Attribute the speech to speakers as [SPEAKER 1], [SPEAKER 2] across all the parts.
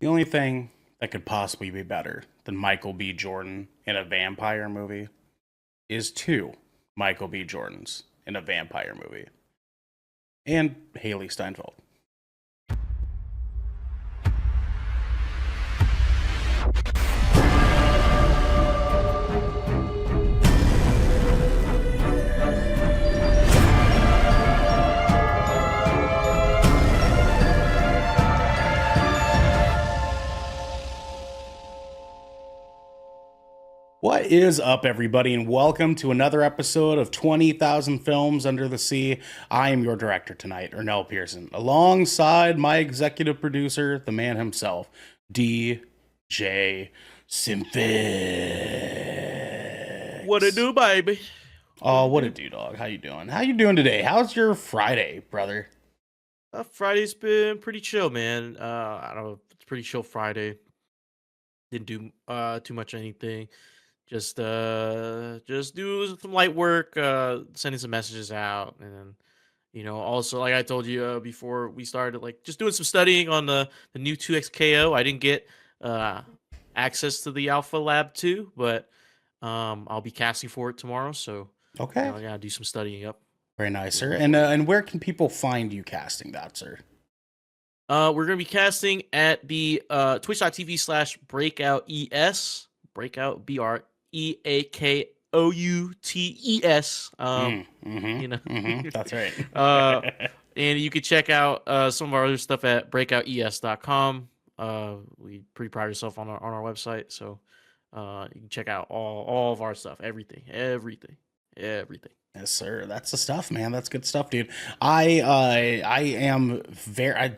[SPEAKER 1] The only thing that could possibly be better than Michael B. Jordan in a vampire movie is two Michael B. Jordans in a vampire movie. And Haley Steinfeld. What is up, everybody, and welcome to another episode of 20,000 Films Under the Sea. I am your director tonight, Ernell Pearson, alongside my executive producer, the man himself, DJ Simfix.
[SPEAKER 2] What it do, baby?
[SPEAKER 1] Oh, what it do, dog? How you doing? How you doing today? How's your Friday, brother?
[SPEAKER 2] Friday's been pretty chill, man. I don't know, it's pretty chill Friday. Didn't do too much anything. Just do some light work, sending some messages out, and then also like I told you before we started, like just doing some studying on the new 2XKO. I didn't get access to the Alpha Lab 2, but I'll be casting for it tomorrow, so
[SPEAKER 1] Okay.
[SPEAKER 2] I gotta do some studying up.
[SPEAKER 1] Very nice, sir. And where can people find you casting that, sir?
[SPEAKER 2] We're gonna be casting at the twitch.tv/breakoutes. Breakout BREAKOUTES.
[SPEAKER 1] That's right.
[SPEAKER 2] And you can check out some of our other stuff at breakoutes.com. We pretty pride ourselves on our website, so you can check out all of our stuff, everything.
[SPEAKER 1] Yes, sir. That's the stuff, man. That's good stuff, dude. I am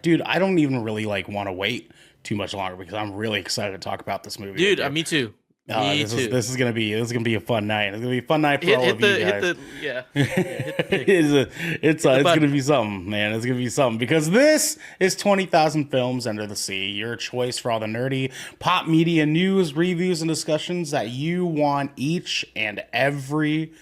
[SPEAKER 1] dude. I don't even really want to wait too much longer because I'm really excited to talk about this movie.
[SPEAKER 2] Dude, me too.
[SPEAKER 1] This is gonna be a fun night. It's gonna be a fun night for all of you guys. It's gonna be something, man. It's gonna be something because this is 20,000 Films Under the Sea. Your choice for all the nerdy pop media news, reviews, and discussions that you want each and every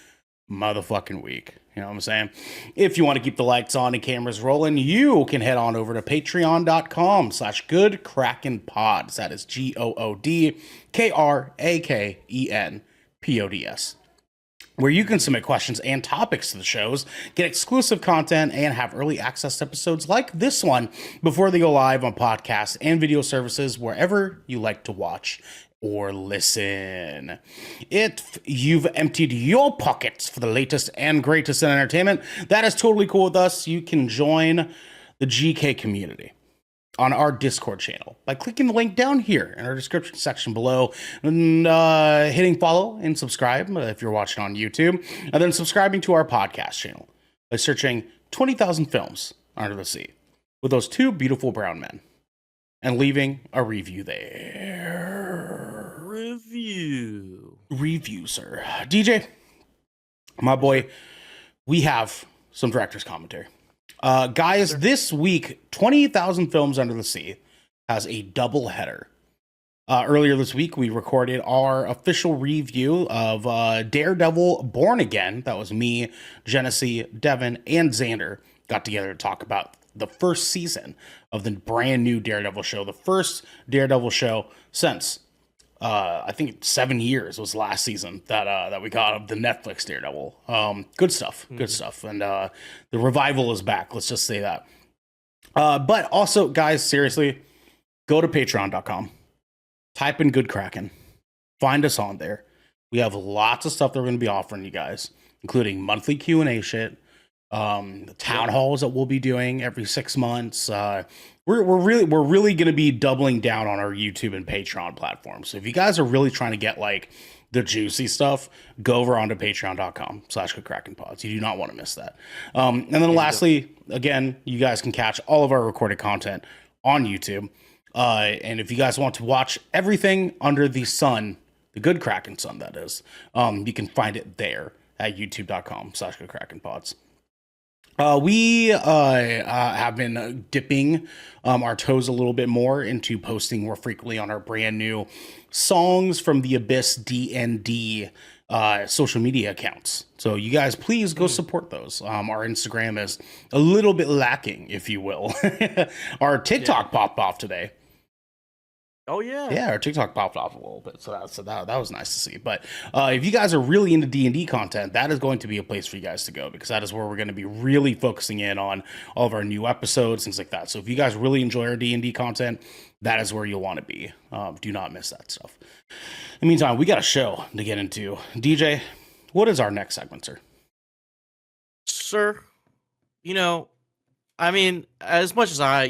[SPEAKER 1] motherfucking week. You know what I'm saying? If you want to keep the lights on and cameras rolling, you can head on over to patreon.com/goodkrakenpods. That is GOODKRAKENPODS. Where you can submit questions and topics to the shows, get exclusive content, and have early access to episodes like this one before they go live on podcasts and video services wherever you like to watch or listen. If you've emptied your pockets for the latest and greatest in entertainment, that is totally cool with us. You can join the GK community on our Discord channel by clicking the link down here in our description section below and hitting follow and subscribe if you're watching on YouTube, and then subscribing to our podcast channel by searching 20,000 Films Under the Sea with those two beautiful brown men and leaving a review there. Review, sir. DJ, my boy, we have some director's commentary. Guys, this week, 20,000 Films Under the Sea has a double header. Earlier this week, we recorded our official review of Daredevil Born Again. That was me, Jenesy, Devin, and Xander got together to talk about the first season of the brand new Daredevil show. The first Daredevil show since I think 7 years was last season that we got of the Netflix Daredevil. Good stuff, and the revival is back. Let's just say that. But also, guys, seriously, go to Patreon.com, type in Good Kraken, find us on there. We have lots of stuff that we're going to be offering you guys, including monthly Q&A shit, the town halls that we'll be doing every 6 months. We're really going to be doubling down on our YouTube and Patreon platforms. So if you guys are really trying to get the juicy stuff, go over onto patreon.com/goodkrakenpods. You do not want to miss that. And then lastly, again, you guys can catch all of our recorded content on YouTube. And if you guys want to watch everything under the sun, the Good Kraken sun, that is, you can find it there at youtube.com/goodkrakenpods. We have been dipping our toes a little bit more into posting more frequently on our brand new Songs from the Abyss D&D social media accounts. So you guys, please go support those. Our Instagram is a little bit lacking, if you will. Our TikTok popped off today.
[SPEAKER 2] Oh yeah.
[SPEAKER 1] Yeah, our TikTok popped off a little bit, so that was nice to see. But if you guys are really into D&D content, that is going to be a place for you guys to go, because that is where we're going to be really focusing in on all of our new episodes, things like that. So if you guys really enjoy our D&D content, that is where you'll want to be. Do not miss that stuff. In the meantime, we got a show to get into. DJ, what is our next segment, sir?
[SPEAKER 2] Sir, you know, I mean, as much as I,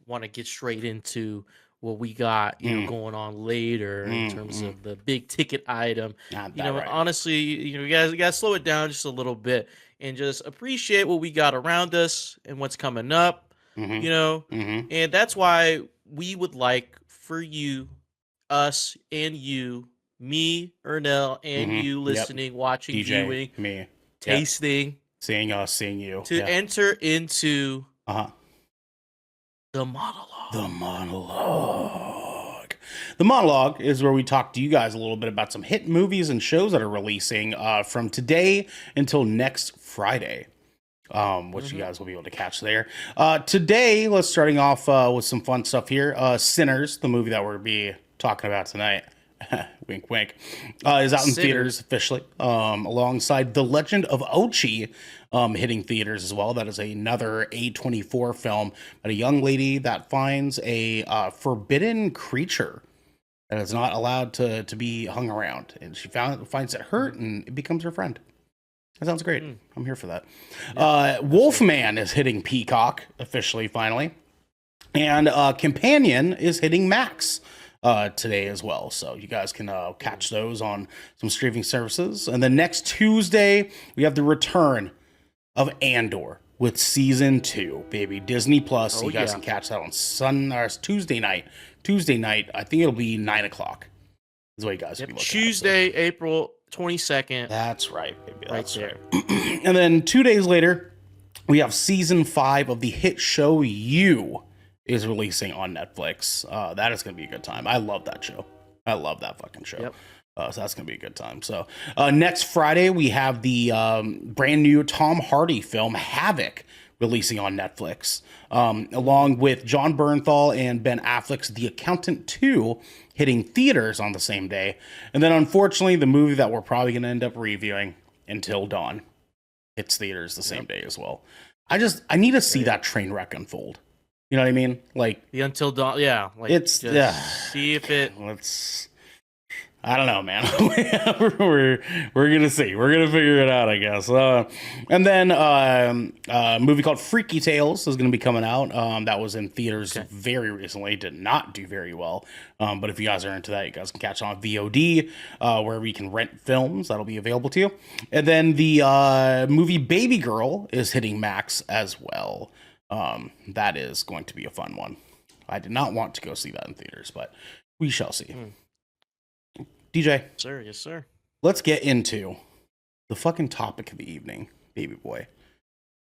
[SPEAKER 2] want to get straight into what we got, going on later in terms of the big ticket item,
[SPEAKER 1] Not that right.
[SPEAKER 2] honestly, you gotta slow it down just a little bit and just appreciate what we got around us and what's coming up, and that's why we would like for you, us, and you, me, Ernell, and you listening, watching,
[SPEAKER 1] DJ,
[SPEAKER 2] viewing,
[SPEAKER 1] me,
[SPEAKER 2] tasting,
[SPEAKER 1] seeing us, seeing you,
[SPEAKER 2] to enter into
[SPEAKER 1] the
[SPEAKER 2] monologue.
[SPEAKER 1] The monologue. The monologue is where we talk to you guys a little bit about some hit movies and shows that are releasing from today until next Friday, which you guys will be able to catch there. Today, let's starting off with some fun stuff here. Sinners, the movie that we're be talking about tonight. Wink, wink. Is out in theaters officially, alongside The Legend of Ochi, hitting theaters as well. That is another A24 film about a young lady that finds a forbidden creature that is not allowed to be hung around, and she finds it hurt, and it becomes her friend. That sounds great. I'm here for that. Wolfman is hitting Peacock officially, finally, and Companion is hitting Max today as well. So you guys can catch those on some streaming services. And then next Tuesday, we have the return of Andor with season 2, baby. Disney Plus. So you guys can catch that on Tuesday night. Tuesday night, I think it'll be 9 o'clock. Is what you guys will be looking
[SPEAKER 2] Tuesday,
[SPEAKER 1] at, so.
[SPEAKER 2] April 22nd.
[SPEAKER 1] That's right, baby. That's
[SPEAKER 2] right.
[SPEAKER 1] And then 2 days later, we have season 5 of the hit show You is releasing on Netflix. That is going to be a good time. I love that show. I love that fucking show.
[SPEAKER 2] Yep.
[SPEAKER 1] So that's going to be a good time. So next Friday, we have the brand new Tom Hardy film Havoc releasing on Netflix, along with John Bernthal and Ben Affleck's The Accountant 2 hitting theaters on the same day. And then unfortunately, the movie that we're probably going to end up reviewing, Until Dawn, hits theaters the same day as well. I need to see that train wreck unfold. You know what I mean? Like
[SPEAKER 2] the Until Dawn, yeah. Like
[SPEAKER 1] it's
[SPEAKER 2] see if it.
[SPEAKER 1] I don't know, man. we're gonna see. We're gonna figure it out, I guess. And then a movie called Freaky Tales is gonna be coming out. That was in theaters very recently. Did not do very well. But if you guys are into that, you guys can catch it on VOD, where we can rent films. That'll be available to you. And then the movie Baby Girl is hitting Max as well. That is going to be a fun one. I did not want to go see that in theaters, but we shall see. DJ.
[SPEAKER 2] Sir, yes, sir.
[SPEAKER 1] Let's get into the fucking topic of the evening, baby boy.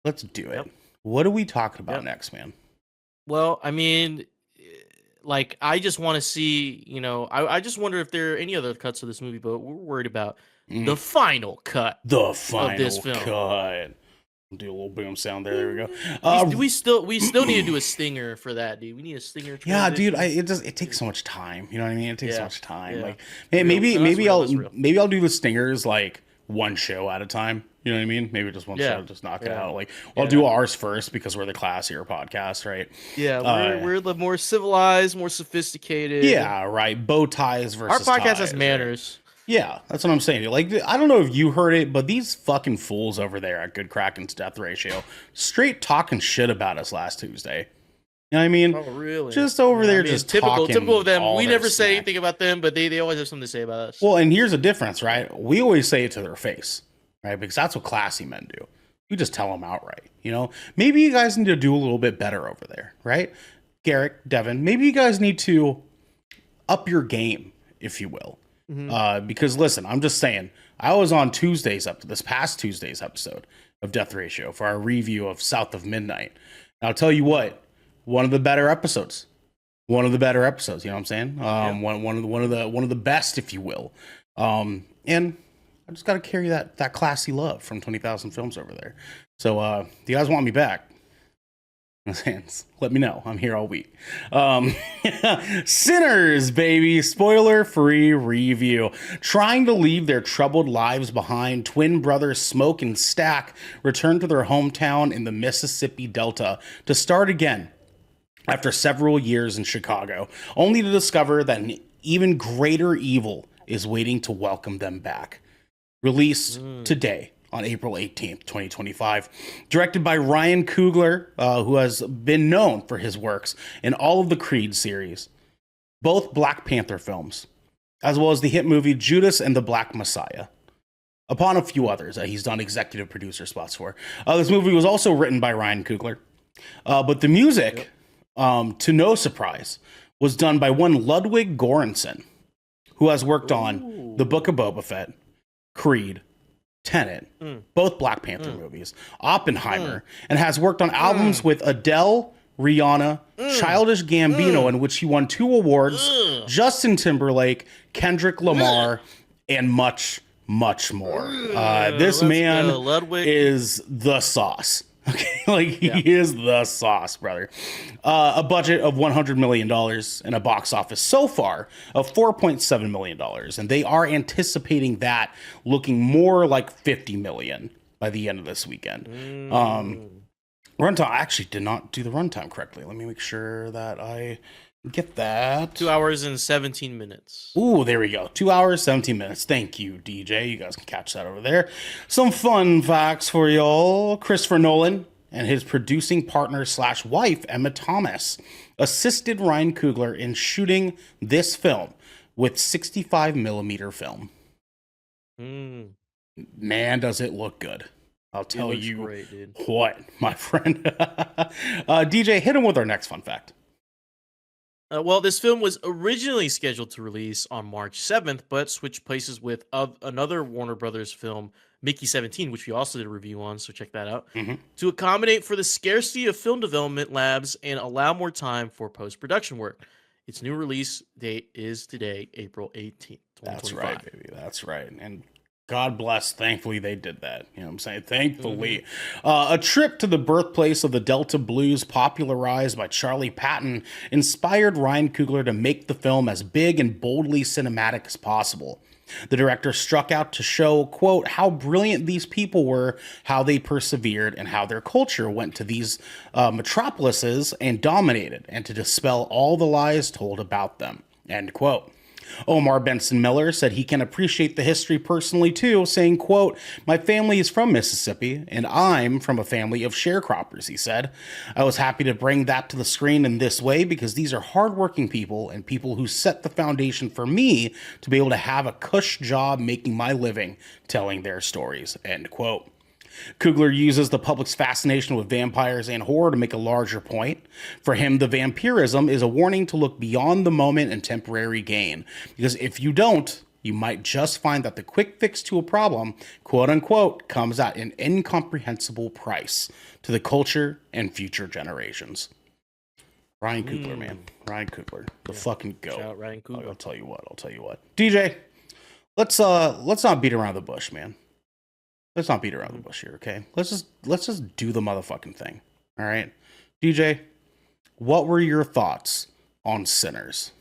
[SPEAKER 1] Let's do it. What are we talking about next, man?
[SPEAKER 2] Well, I mean, like, I just want to see, I just wonder if there are any other cuts of this movie, but we're worried about the final cut.
[SPEAKER 1] The final cut. Do a little boom sound there. There we
[SPEAKER 2] go. We still need to do a stinger for that, dude. We need a stinger.
[SPEAKER 1] Yeah, dude. It takes so much time. You know what I mean? It takes so much time. Like maybe I'll do the stingers like one show at a time. You know what I mean? Maybe just one show, just knock it out. Like I'll do ours first because we're the classier podcast, right?
[SPEAKER 2] Yeah, we're the more civilized, more sophisticated.
[SPEAKER 1] Yeah, right. Bow ties versus
[SPEAKER 2] our podcast
[SPEAKER 1] ties,
[SPEAKER 2] has manners.
[SPEAKER 1] Right? Yeah, that's what I'm saying. Like, I don't know if you heard it, but these fucking fools over there at Good Kraken's Death Ratio straight talking shit about us last Tuesday. You know what I mean?
[SPEAKER 2] Oh, really?
[SPEAKER 1] Just over there, just
[SPEAKER 2] typical of them. We never say
[SPEAKER 1] smack.
[SPEAKER 2] anything about them, but they always have something to say about us.
[SPEAKER 1] Well, and here's the difference, right? We always say it to their face, right? Because that's what classy men do. You just tell them outright, you know? Maybe you guys need to do a little bit better over there, right? Garrick, Devin, maybe you guys need to up your game, if you will. Because listen, I'm just saying, I was on this past Tuesday's episode of Death Ratio for our review of South of Midnight. And I'll tell you what, one of the better episodes. You know what I'm saying? One of the best, if you will. And I just got to carry that classy love from 20,000 Films over there. So, do you guys want me back? Let me know. I'm here all week. Sinners, baby. Spoiler-free review. Trying to leave their troubled lives behind, twin brothers Smoke and Stack return to their hometown in the Mississippi Delta to start again after several years in Chicago, only to discover that an even greater evil is waiting to welcome them back. Released today on April 18th, 2025. Directed by Ryan Coogler, who has been known for his works in all of the Creed series, both Black Panther films, as well as the hit movie Judas and the Black Messiah, upon a few others that he's done executive producer spots for. This movie was also written by Ryan Coogler, but the music, to no surprise, was done by one Ludwig Göransson, who has worked on The Book of Boba Fett, Creed, Tenet, both Black Panther movies, Oppenheimer, and has worked on albums with Adele, Rihanna, Childish Gambino, in which he won 2 awards, Justin Timberlake, Kendrick Lamar, and much, much more. This man is the sauce. Okay, like he is the sauce, brother. A budget of $100 million and a box office so far of $4.7 million. And they are anticipating that looking more like $50 million by the end of this weekend. Runtime, I actually did not do the runtime correctly. Let me make sure that I get that.
[SPEAKER 2] 2 hours and 17 minutes.
[SPEAKER 1] Ooh, there we go. 2 hours, 17 minutes. Thank you, DJ. You guys can catch that over there. Some fun facts for y'all. Christopher Nolan and his producing partner / wife, Emma Thomas, assisted Ryan Coogler in shooting this film with 65 millimeter film. Man, does it look good. I'll tell you great, dude. What, my friend. DJ, hit him with our next fun fact.
[SPEAKER 2] Well, this film was originally scheduled to release on March 7th, but switched places with another Warner Brothers film, Mickey 17, which we also did a review on, so check that out, to accommodate for the scarcity of film development labs and allow more time for post-production work. Its new release date is today, April 18th, 2025.
[SPEAKER 1] That's right, baby. That's right. And God bless, thankfully they did that. You know what I'm saying? Thankfully. A trip to the birthplace of the Delta Blues, popularized by Charlie Patton, inspired Ryan Coogler to make the film as big and boldly cinematic as possible. The director struck out to show, quote, how brilliant these people were, how they persevered, and how their culture went to these metropolises and dominated, and to dispel all the lies told about them, end quote. Omar Benson Miller said he can appreciate the history personally too, saying, quote, my family is from Mississippi and I'm from a family of sharecroppers, he said. I was happy to bring that to the screen in this way because these are hardworking people and people who set the foundation for me to be able to have a cush job making my living telling their stories, end quote. Coogler uses the public's fascination with vampires and horror to make a larger point. For him, the vampirism is a warning to look beyond the moment and temporary gain. Because if you don't, you might just find that the quick fix to a problem, quote unquote, comes at an incomprehensible price to the culture and future generations. Ryan Coogler, man. Ryan Coogler. The fucking goat.
[SPEAKER 2] Shout out Ryan Coogler.
[SPEAKER 1] I'll tell you what. DJ, let's not beat around the bush, man. Let's not beat around the bush here, okay? Let's just do the motherfucking thing. All right? DJ, what were your thoughts on Sinners?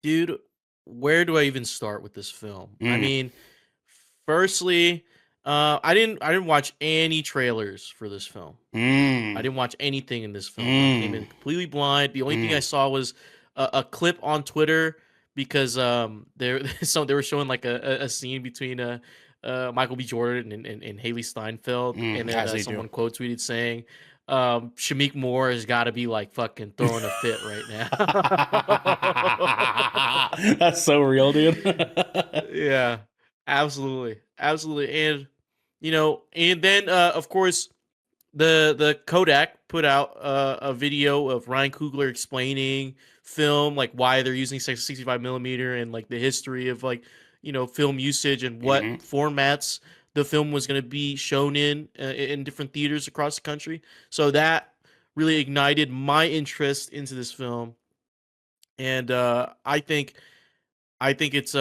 [SPEAKER 2] Dude, where do I even start with this film? I mean, firstly, I didn't watch any trailers for this film. I didn't watch anything in this film. I came in completely blind. The only thing I saw was a clip on Twitter because they were showing like a scene between Michael B. Jordan and Haley Steinfeld, and then someone quote tweeted saying, Shamik Moore has got to be like fucking throwing a fit right now.
[SPEAKER 1] That's so real, dude.
[SPEAKER 2] Yeah, absolutely. And and then of course the Kodak put out a video of Ryan Coogler explaining film, like why they're using 65 millimeter and like the history of like film usage and what formats the film was going to be shown in different theaters across the country. So that really ignited my interest into this film. And I think it's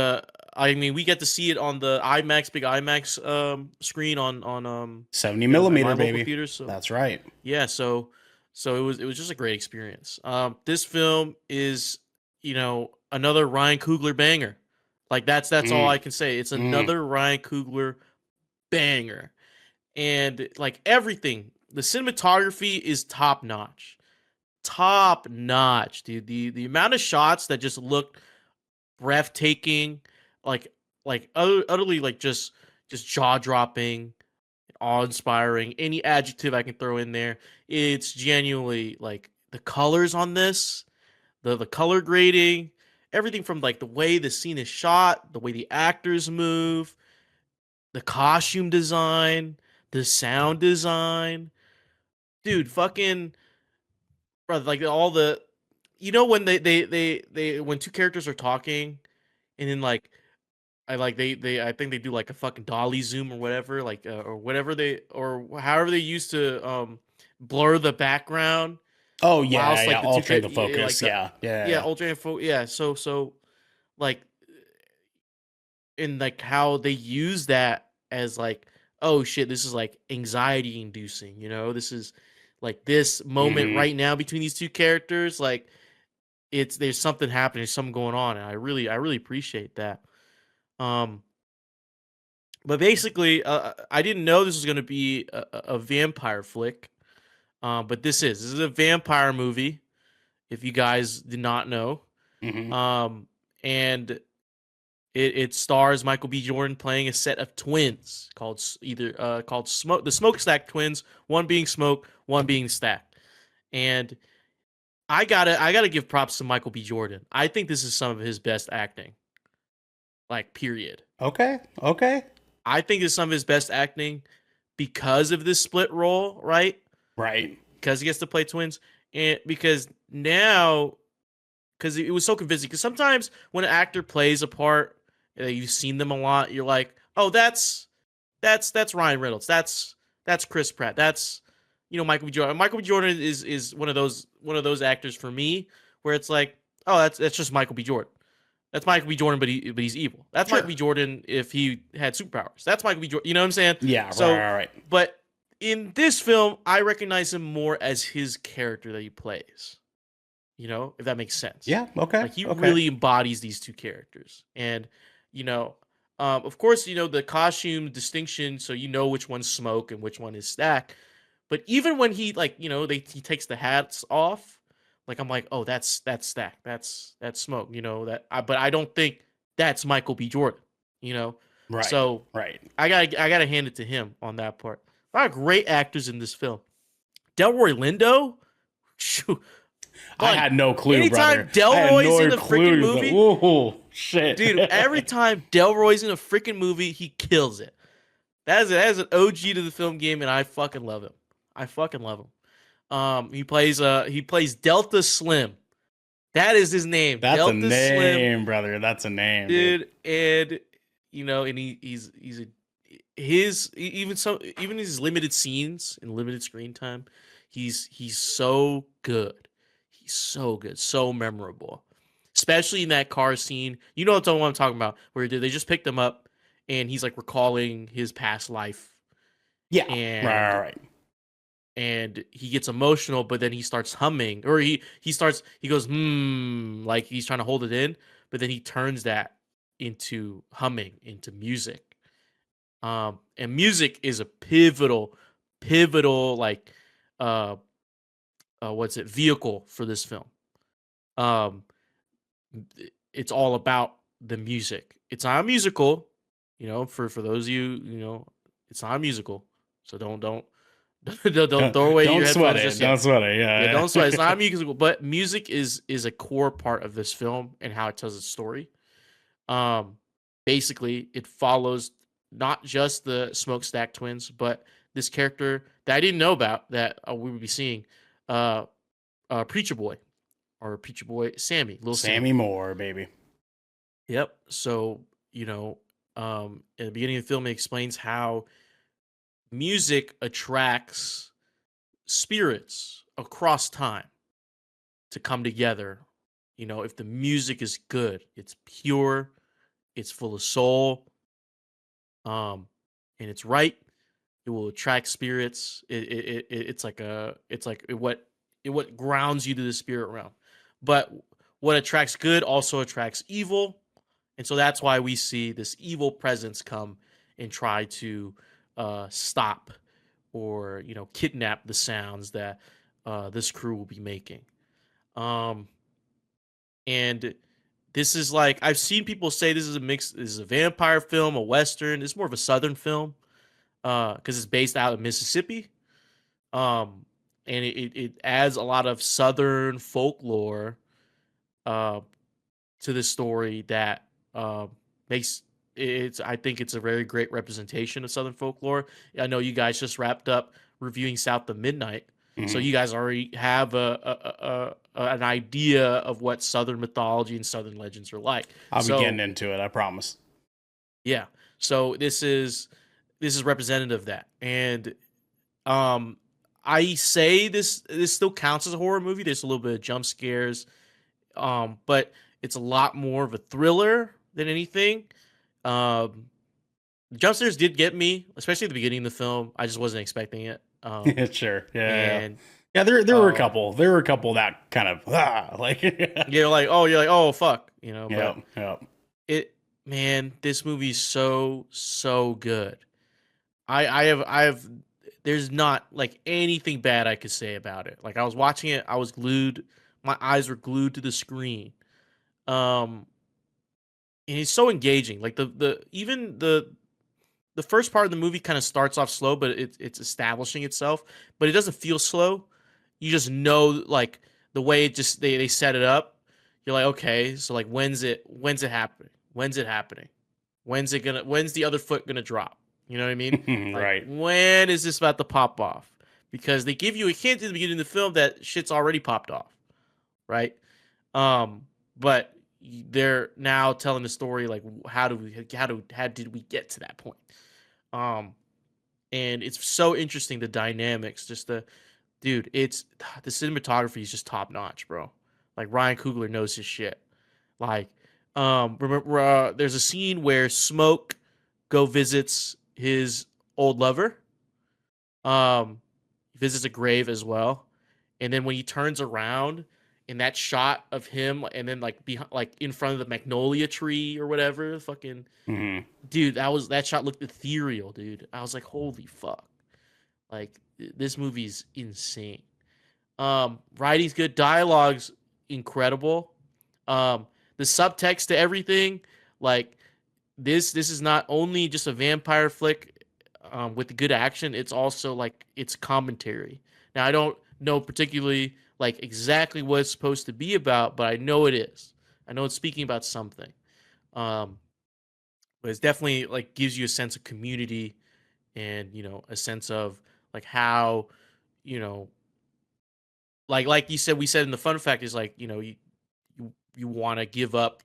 [SPEAKER 2] I mean, we get to see it on the big IMAX screen on
[SPEAKER 1] 70 millimeter, baby.
[SPEAKER 2] Theaters, so.
[SPEAKER 1] That's right.
[SPEAKER 2] Yeah, so So it was just a great experience. This film is, another Ryan Coogler banger. Like that's all I
[SPEAKER 1] Mm,
[SPEAKER 2] can say. It's
[SPEAKER 1] mm.
[SPEAKER 2] another Ryan Coogler banger. And like everything, the cinematography is top notch. Top notch, dude. The amount of shots that just look breathtaking, like utterly like just jaw dropping, awe inspiring. Any adjective I can throw in there, it's genuinely like the colors on this, the color grading, everything from like the way the scene is shot, the way the actors move, the costume design, the sound design, dude. Fucking brother, like all the, when they when two characters are talking, and then like I think they do like a fucking dolly zoom or whatever, like or whatever they or however they used to blur the background
[SPEAKER 1] Oh yeah,
[SPEAKER 2] whilst
[SPEAKER 1] yeah.
[SPEAKER 2] like the two
[SPEAKER 1] Alter the
[SPEAKER 2] like
[SPEAKER 1] focus.
[SPEAKER 2] the
[SPEAKER 1] Yeah, yeah,
[SPEAKER 2] yeah
[SPEAKER 1] yeah.
[SPEAKER 2] ultra info yeah so like in like how they use that as like, oh shit, this is like anxiety inducing, this is like this moment
[SPEAKER 1] Mm-hmm.
[SPEAKER 2] right now between these two characters, like it's there's something happening, there's something going on, and I really appreciate that. um but basically, I didn't know this was going to be a vampire flick. But this is a vampire movie, if you guys did not know.
[SPEAKER 1] Mm-hmm.
[SPEAKER 2] And it stars Michael B. Jordan playing a set of twins called called the Smokestack twins, one being Smoke, one being Stack. And I gotta give props to Michael B. Jordan. I think this is some of his best acting, like period.
[SPEAKER 1] Okay. Okay.
[SPEAKER 2] I think it's some of his best acting because of this split role, right?
[SPEAKER 1] Right.
[SPEAKER 2] Because he gets to play twins, and because now, because it was so convincing. Because sometimes when an actor plays a part, you've seen them a lot, you're like, oh, that's Ryan Reynolds, that's Chris Pratt, that's Michael B. Jordan. Michael B. Jordan is one of those actors for me where it's like, oh, that's just Michael B. Jordan. That's Michael B. Jordan, but he's evil. That's Michael
[SPEAKER 1] Sure.
[SPEAKER 2] B. Jordan if he had superpowers. That's Michael B. Jordan. You know what I'm saying?
[SPEAKER 1] Yeah. Right.
[SPEAKER 2] So,
[SPEAKER 1] Right. Right.
[SPEAKER 2] but in this film, I recognize him more as his character that he plays. If that makes sense.
[SPEAKER 1] Yeah. Okay.
[SPEAKER 2] Like he
[SPEAKER 1] Okay.
[SPEAKER 2] really embodies these two characters, and you know, of course, the costume distinction, so which one's Smoke and which one is Stack. But even when he like he takes the hats off, like I'm like, oh, that's Stack, that's Smoke, but I don't think that's Michael B. Jordan, you know.
[SPEAKER 1] Right.
[SPEAKER 2] So
[SPEAKER 1] Right.
[SPEAKER 2] I gotta hand it to him on that part. A lot of great actors in this film. Delroy Lindo, shoot,
[SPEAKER 1] I
[SPEAKER 2] buddy.
[SPEAKER 1] had no clue, brother.
[SPEAKER 2] Anytime
[SPEAKER 1] I had
[SPEAKER 2] Delroy's in
[SPEAKER 1] no
[SPEAKER 2] a freaking
[SPEAKER 1] clue. But
[SPEAKER 2] movie,
[SPEAKER 1] whoa, shit.
[SPEAKER 2] dude, every time Delroy's in a freaking movie, he kills it. That is an OG to the film game, and I fucking love him. I fucking love him. He plays Delta Slim. That is his name,
[SPEAKER 1] That's a
[SPEAKER 2] Delta Slim,
[SPEAKER 1] name, brother. That's a name, dude.
[SPEAKER 2] dude. And and he's a his even his limited scenes and limited screen time, he's so good. He's so good, so memorable. Especially in that car scene. You know what I'm talking about, where they just picked him up and he's like recalling his past life,
[SPEAKER 1] Yeah. Right.
[SPEAKER 2] and
[SPEAKER 1] Right. Right.
[SPEAKER 2] he gets emotional, but then he starts humming, or he goes like he's trying to hold it in, but then he turns that into humming, into music. And music is a pivotal like uh what's it vehicle for this film. Um it's all about the music. It's not a musical, for those of you, it's not a musical. So don't don't throw away your
[SPEAKER 1] Don't sweat
[SPEAKER 2] headphones
[SPEAKER 1] it.
[SPEAKER 2] just
[SPEAKER 1] Don't
[SPEAKER 2] yet.
[SPEAKER 1] sweat it.
[SPEAKER 2] Yeah,
[SPEAKER 1] Yeah.
[SPEAKER 2] don't sweat. It's not a musical, but music is a core part of this film and how it tells its story. Um, Basically, it follows not just the Smokestack twins, but this character that I didn't know about that we would be seeing, uh, Preacher Boy, or Preacher Boy Sammy, little
[SPEAKER 1] Sammy
[SPEAKER 2] Sammy.
[SPEAKER 1] Moore, baby.
[SPEAKER 2] Yep. So in the beginning of the film, it explains how music attracts spirits across time to come together. If the music is good, it's pure, it's full of soul, um, and it's right, it will attract spirits. It's like what what grounds you to the spirit realm. But what attracts good also attracts evil, and so that's why we see this evil presence come and try to stop or kidnap the sounds that this crew will be making. And this is like, I've seen people say this is a mix. This is a vampire film, a western. It's more of a southern film because it's based out of Mississippi. And it adds a lot of southern folklore uh, to the story that makes it's. I think it's a very great representation of southern folklore. I know you guys just wrapped up reviewing South of Midnight, so you guys already have an idea of what southern mythology and southern legends are like.
[SPEAKER 1] I'll be getting into it, I promise.
[SPEAKER 2] Yeah. So this is representative of that. And I say this still counts as a horror movie. There's a little bit of jump scares. But it's a lot more of a thriller than anything. The jump scares did get me, especially at the beginning of the film. I just wasn't expecting it.
[SPEAKER 1] Sure.
[SPEAKER 2] And
[SPEAKER 1] yeah, there were a couple. There were a couple that kind of like
[SPEAKER 2] you're like, oh fuck, but
[SPEAKER 1] yep.
[SPEAKER 2] Man, this movie's so good. I have there's not like anything bad I could say about it. Like I was watching it, I was glued, my eyes were glued to the screen. And it's so engaging. Like even the first part of the movie kind of starts off slow, but it's establishing itself, but it doesn't feel slow. You just know, like the way it just they set it up. You're like, okay, so like when's it happening? When's it happening? When's the other foot gonna drop? You know what I mean? Like,
[SPEAKER 1] right.
[SPEAKER 2] When is this about to pop off? Because they give you a hint at the beginning of the film that shit's already popped off, right? But they're now telling the story like how did we get to that point? And it's so interesting, the dynamics, it's the cinematography is just top notch, bro. Like Ryan Coogler knows his shit. Like, remember, there's a scene where Smoke visits his old lover. Visits a grave as well, and then when he turns around, in that shot of him, and then like behind, like in front of the magnolia tree or whatever, fucking dude, that shot looked ethereal, dude. I was like, holy fuck, like this movie's insane. Writing's good, dialogue's incredible. The subtext to everything, like this is not only just a vampire flick with the good action, it's also like it's commentary. Now I don't know particularly like exactly what it's supposed to be about, but I know it is. I know it's speaking about something. But it's definitely like gives you a sense of community and a sense of like how like you said, we said in the fun fact is like you want to give up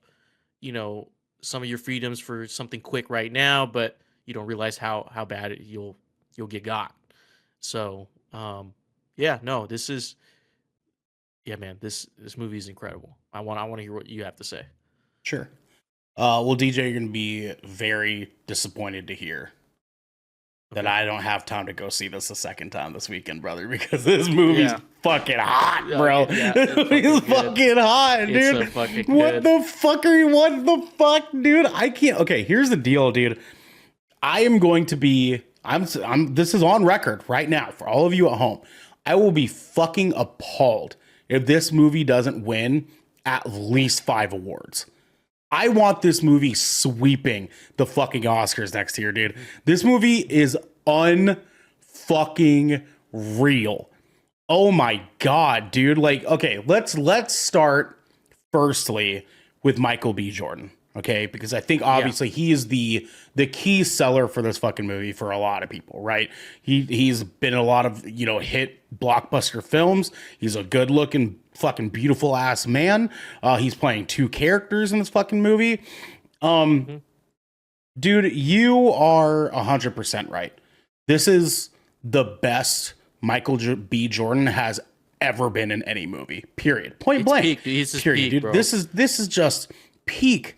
[SPEAKER 2] some of your freedoms for something quick right now, but you don't realize how bad you'll get got. So this movie is incredible. I want to hear what you have to say.
[SPEAKER 1] Sure. Well, DJ, you're gonna be very disappointed to hear that I don't have time to go see this a second time this weekend, brother, because this movie's fucking hot, bro. This movie's fucking hot, dude.
[SPEAKER 2] It's so fucking good.
[SPEAKER 1] What the fuck, dude? I can't. Okay, here's the deal, dude. I am going to be. This is on record right now for all of you at home. I will be fucking appalled if this movie doesn't win at least 5 awards. I want this movie sweeping the fucking Oscars next year, dude. This movie is unfucking real. Oh my god, dude. Like, okay, let's start firstly with Michael B. Jordan. Okay, because I think obviously he is the key seller for this fucking movie for a lot of people, right? He's been in a lot of hit blockbuster films. He's a good looking fucking beautiful ass man. He's playing 2 characters in this fucking movie. Dude, you are 100% right. This is the best Michael B. Jordan has ever been in any movie. Period. Point blank.
[SPEAKER 2] Peak, dude.
[SPEAKER 1] Period,
[SPEAKER 2] peak,
[SPEAKER 1] dude.
[SPEAKER 2] bro.
[SPEAKER 1] This is just peak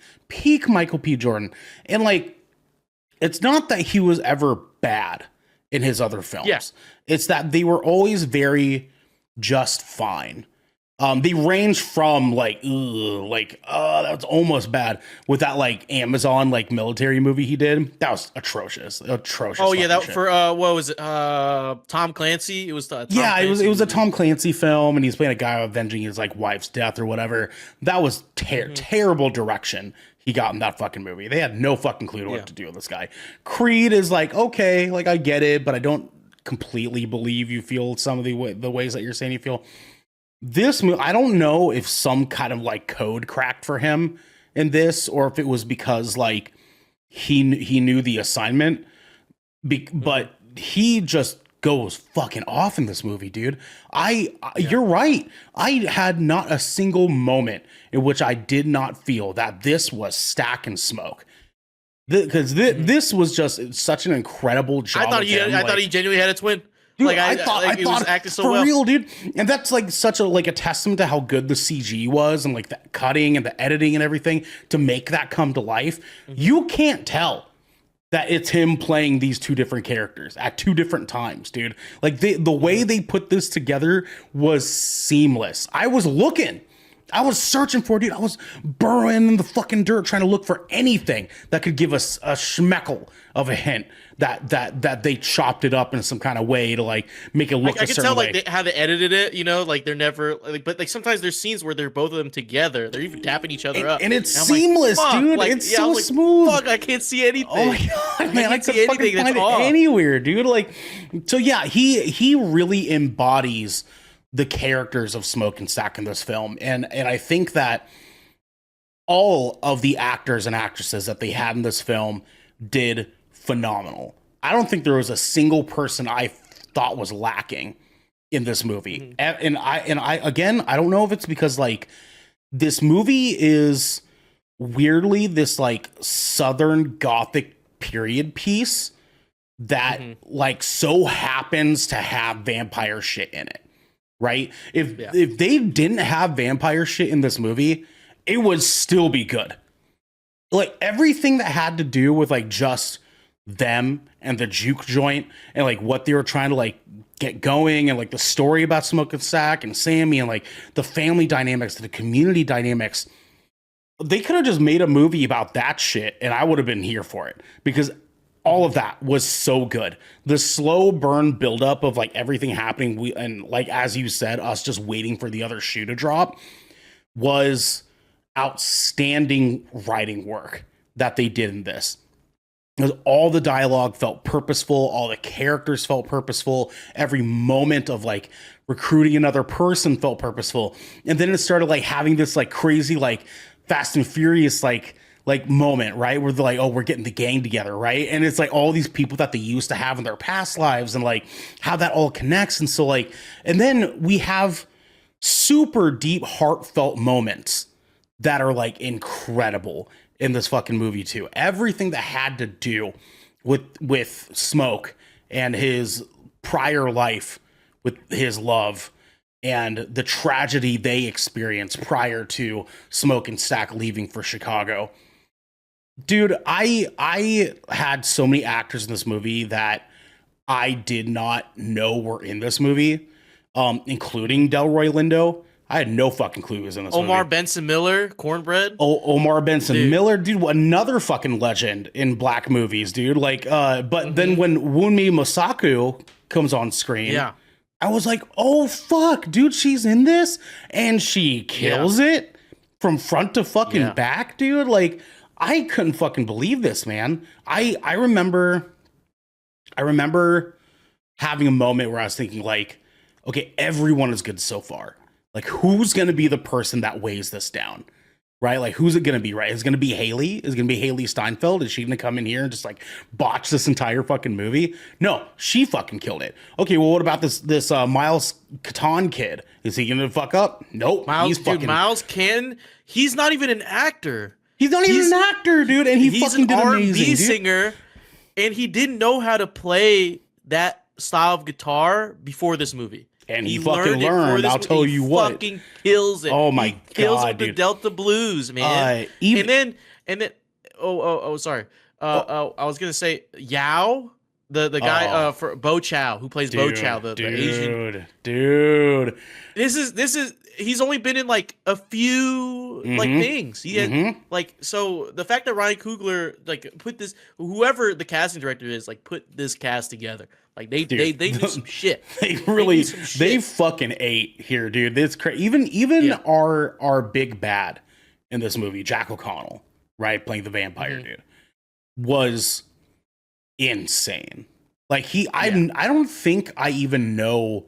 [SPEAKER 1] Michael P. Jordan. And like, it's not that he was ever bad in his other films.
[SPEAKER 2] Yeah.
[SPEAKER 1] It's that they were always very just fine. They range from like, that's almost bad with that like Amazon like military movie he did. That was atrocious.
[SPEAKER 2] Oh yeah, that
[SPEAKER 1] shit.
[SPEAKER 2] for what was it? Tom Clancy. It was Tom
[SPEAKER 1] It was a
[SPEAKER 2] movie.
[SPEAKER 1] Tom Clancy film, and he's playing a guy avenging his like wife's death or whatever. That was terrible direction he got in that fucking movie. They had no fucking clue what to do with this guy. Creed is like, okay, like I get it, but I don't completely believe you feel some of the ways that you're saying you feel. This movie, I don't know if some kind of like code cracked for him in this, or if it was because like he knew the assignment, but he just goes fucking off in this movie, dude. You're right. I had not a single moment in which I did not feel that this was Stack and Smoke. Because this was just such an incredible job.
[SPEAKER 2] I thought he genuinely had a twin.
[SPEAKER 1] Dude,
[SPEAKER 2] like
[SPEAKER 1] I thought
[SPEAKER 2] it was acting so
[SPEAKER 1] for
[SPEAKER 2] well.
[SPEAKER 1] real, dude. And that's like such a testament to how good the CG was and like the cutting and the editing and everything to make that come to life. You can't tell that it's him playing these two different characters at two different times, dude. Like the way they put this together was seamless. I was searching for it, dude. I was burrowing in the fucking dirt trying to look for anything that could give us a schmeckle of a hint that they chopped it up in some kind of way to like make it look a certain way. I can tell
[SPEAKER 2] like how they edited it, you know, like they're never like, but like sometimes there's scenes where they're both of them together. They're even dapping each other up,
[SPEAKER 1] and it's seamless, like, dude. Like, it's so smooth.
[SPEAKER 2] Fuck, I can't see anything.
[SPEAKER 1] Oh my god, man! I could fucking find it anywhere, dude. Like, so yeah, he really embodies the characters of Smoke and Stack in this film, and I think that all of the actors and actresses that they had in this film did phenomenal. I don't think there was a single person I thought was lacking in this movie. And I again, I don't know if it's because like this movie is weirdly this like Southern Gothic period piece that like so happens to have vampire shit in it. Right? If they didn't have vampire shit in this movie, it would still be good. Like everything that had to do with like just them and the juke joint and like what they were trying to like get going and like the story about Smoke and Stack and Sammy and like the family dynamics, the community dynamics, they could have just made a movie about that shit and I would have been here for it because all of that was so good. The slow burn buildup of like everything happening, and like as you said, us just waiting for the other shoe to drop was outstanding writing work that they did in this. Because all the dialogue felt purposeful, all the characters felt purposeful, every moment of like recruiting another person felt purposeful. And then it started like having this like crazy like Fast and Furious like moment, right? Where they're like, oh, we're getting the gang together, right? And it's like all these people that they used to have in their past lives and like how that all connects. And so like, and then we have super deep heartfelt moments that are like incredible in this fucking movie too. Everything that had to do with Smoke and his prior life with his love and the tragedy they experienced prior to Smoke and Stack leaving for Chicago. Dude, I had so many actors in this movie that I did not know were in this movie, including Delroy Lindo. I had no fucking clue he was in this movie.
[SPEAKER 2] Omar Benson Miller, Cornbread.
[SPEAKER 1] Omar Benson Miller, dude, another fucking legend in black movies, dude. Like, but then when Wunmi Mosaku comes on screen, I was like, oh fuck, dude, she's in this, and she kills it from front to fucking back, dude. Like, I couldn't fucking believe this, man. I remember having a moment where I was thinking, like, okay, everyone is good so far. Like, who's going to be the person that weighs this down, right? Like, who's it going to be, right? Is it going to be Haley? Is it going to be Haley Steinfeld? Is she going to come in here and just, like, botch this entire fucking movie? No, she fucking killed it. Okay, well, what about this Miles Catan kid? Is he going to fuck up? Nope.
[SPEAKER 2] Miles can. He's not even an actor.
[SPEAKER 1] He's not even an actor, dude, and he fucking did amazing, dude.
[SPEAKER 2] He's an R&B singer, and he didn't know how to play that style of guitar before this movie.
[SPEAKER 1] And he fucking learned. I'll tell you what.
[SPEAKER 2] He fucking kills it.
[SPEAKER 1] Oh my god,
[SPEAKER 2] kills with
[SPEAKER 1] dude.
[SPEAKER 2] the Delta Blues, man. And then sorry. I was gonna say Yao. The guy
[SPEAKER 1] Oh,
[SPEAKER 2] for Bo Chow who plays Bo Chow, the Asian
[SPEAKER 1] dude.
[SPEAKER 2] This is he's only been in like a few like
[SPEAKER 1] Mm-hmm.
[SPEAKER 2] things. He had
[SPEAKER 1] Mm-hmm.
[SPEAKER 2] like, so the fact that Ryan Coogler like put this, whoever the casting director is, like put this cast together. Like
[SPEAKER 1] Dude,
[SPEAKER 2] they knew some shit.
[SPEAKER 1] they
[SPEAKER 2] They knew
[SPEAKER 1] really
[SPEAKER 2] some
[SPEAKER 1] they
[SPEAKER 2] shit.
[SPEAKER 1] fucking ate here, dude. This even
[SPEAKER 2] Yeah.
[SPEAKER 1] our big bad in this movie, Jack O'Connell, right, playing the vampire dude, was insane. Like I don't think I even know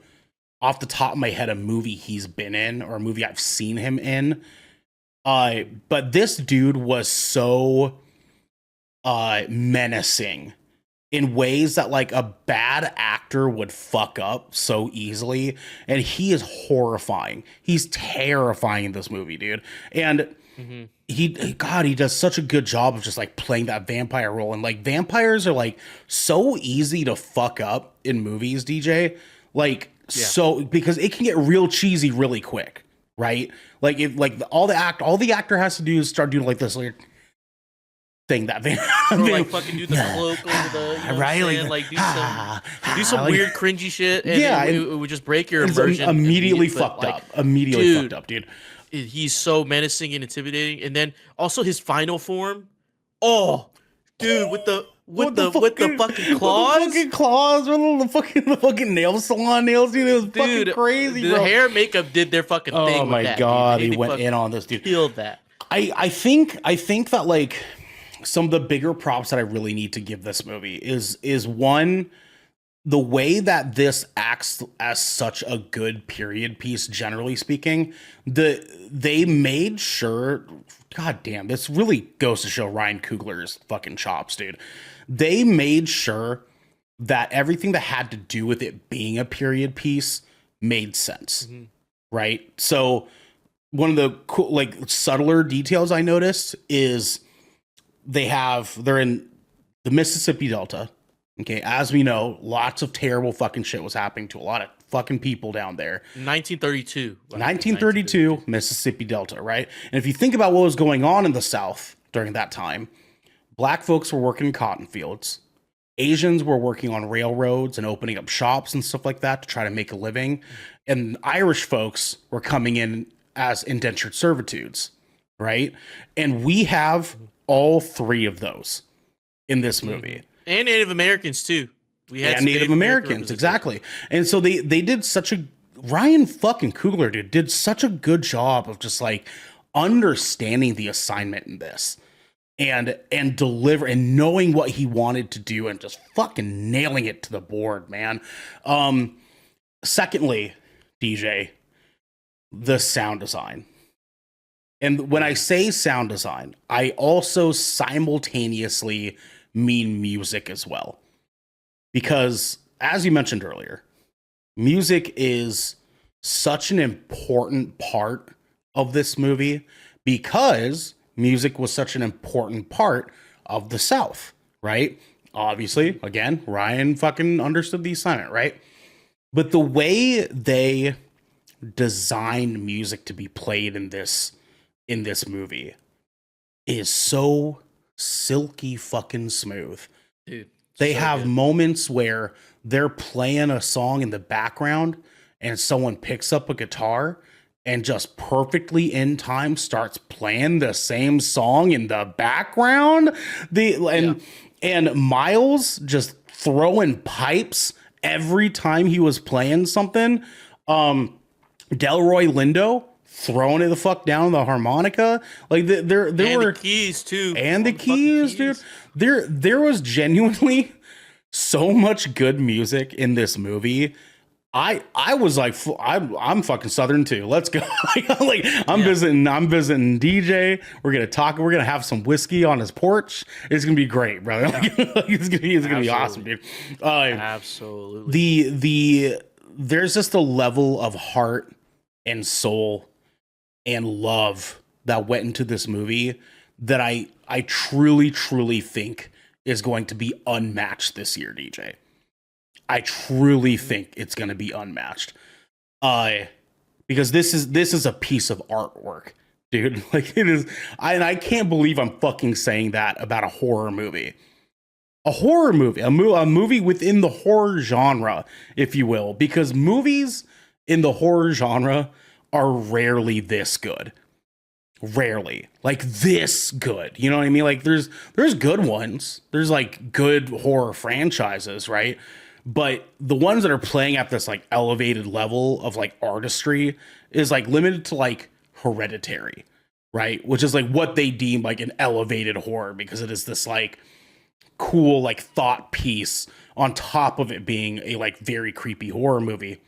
[SPEAKER 1] off the top of my head a movie he's been in or a movie I've seen him in. But this dude was so menacing in ways that like a bad actor would fuck up so easily, and he is horrifying. He's terrifying in this movie, dude. And he does such a good job of just like playing that vampire role. And like vampires are like so easy to fuck up in movies, DJ. Like so, because it can get real cheesy really quick, right? Like if like all the actor has to do is start doing like this like thing that
[SPEAKER 2] or like fucking do the cloak over the, you know, right, like do some
[SPEAKER 1] like,
[SPEAKER 2] weird cringy shit, and it would just break your immersion.
[SPEAKER 1] Immediately fucked
[SPEAKER 2] like,
[SPEAKER 1] up. Immediately
[SPEAKER 2] dude,
[SPEAKER 1] fucked up, dude.
[SPEAKER 2] He's so menacing and intimidating, and then also his final form. Oh, dude, with the fucking claws,
[SPEAKER 1] with the fucking nail salon nails, dude. It was fucking crazy.
[SPEAKER 2] The
[SPEAKER 1] bro.
[SPEAKER 2] hair and makeup did their fucking thing.
[SPEAKER 1] Oh my
[SPEAKER 2] with that,
[SPEAKER 1] god,
[SPEAKER 2] dude.
[SPEAKER 1] he went in on this, dude.
[SPEAKER 2] Killed that.
[SPEAKER 1] I think that like some of the bigger props that I really need to give this movie is one, the way that this acts as such a good period piece, generally speaking. They made sure, god damn, this really goes to show Ryan Coogler's fucking chops, dude. They made sure that everything that had to do with it being a period piece made sense, right? So one of the cool, like subtler details I noticed is they're in the Mississippi Delta. Okay, as we know, lots of terrible fucking shit was happening to a lot of fucking people down there.
[SPEAKER 2] 1932,
[SPEAKER 1] Mississippi Delta, right? And if you think about what was going on in the South during that time, black folks were working in cotton fields. Asians were working on railroads and opening up shops and stuff like that to try to make a living. And Irish folks were coming in as indentured servitudes, right? And we have all three of those in this movie.
[SPEAKER 2] And Native Americans too. We had
[SPEAKER 1] Native Americans, exactly. And so they did such a Ryan fucking Coogler, dude, did such a good job of just like understanding the assignment in this and deliver and knowing what he wanted to do and just fucking nailing it to the board, man. Secondly, DJ, the sound design. And when I say sound design, I also simultaneously mean music as well. Because, as you mentioned earlier, music is such an important part of this movie because music was such an important part of the South, right? Obviously, again, Ryan fucking understood the assignment, right? But the way they designed music to be played in this movie is so silky fucking smooth.
[SPEAKER 2] Dude,
[SPEAKER 1] they
[SPEAKER 2] so
[SPEAKER 1] have
[SPEAKER 2] good.
[SPEAKER 1] moments where they're playing a song in the background and someone picks up a guitar and just perfectly in time starts playing the same song in the background. And Miles just throwing pipes every time he was playing something. Delroy Lindo throwing it the fuck down the harmonica. Like there were
[SPEAKER 2] the keys too.
[SPEAKER 1] And the keys, dude. There was genuinely so much good music in this movie. I was like, I'm fucking Southern too. Let's go. I'm visiting DJ. We're gonna have some whiskey on his porch. It's gonna be great, brother. It's gonna be awesome, dude.
[SPEAKER 2] Absolutely.
[SPEAKER 1] There's just a level of heart and soul and love that went into this movie that I truly, truly think is going to be unmatched this year, DJ. I truly think it's going to be unmatched. Because this is a piece of artwork, dude. Like it is. I can't believe I'm fucking saying that about a horror movie. a horror movie, a movie within the horror genre, if you will, because movies in the horror genre are rarely this good. Rarely. Like this good. You know what I mean? Like there's good ones. There's like good horror franchises, right? But the ones that are playing at this like elevated level of like artistry is like limited to like Hereditary, right? Which is like what they deem like an elevated horror because it is this like cool like thought piece on top of it being a like very creepy horror movie.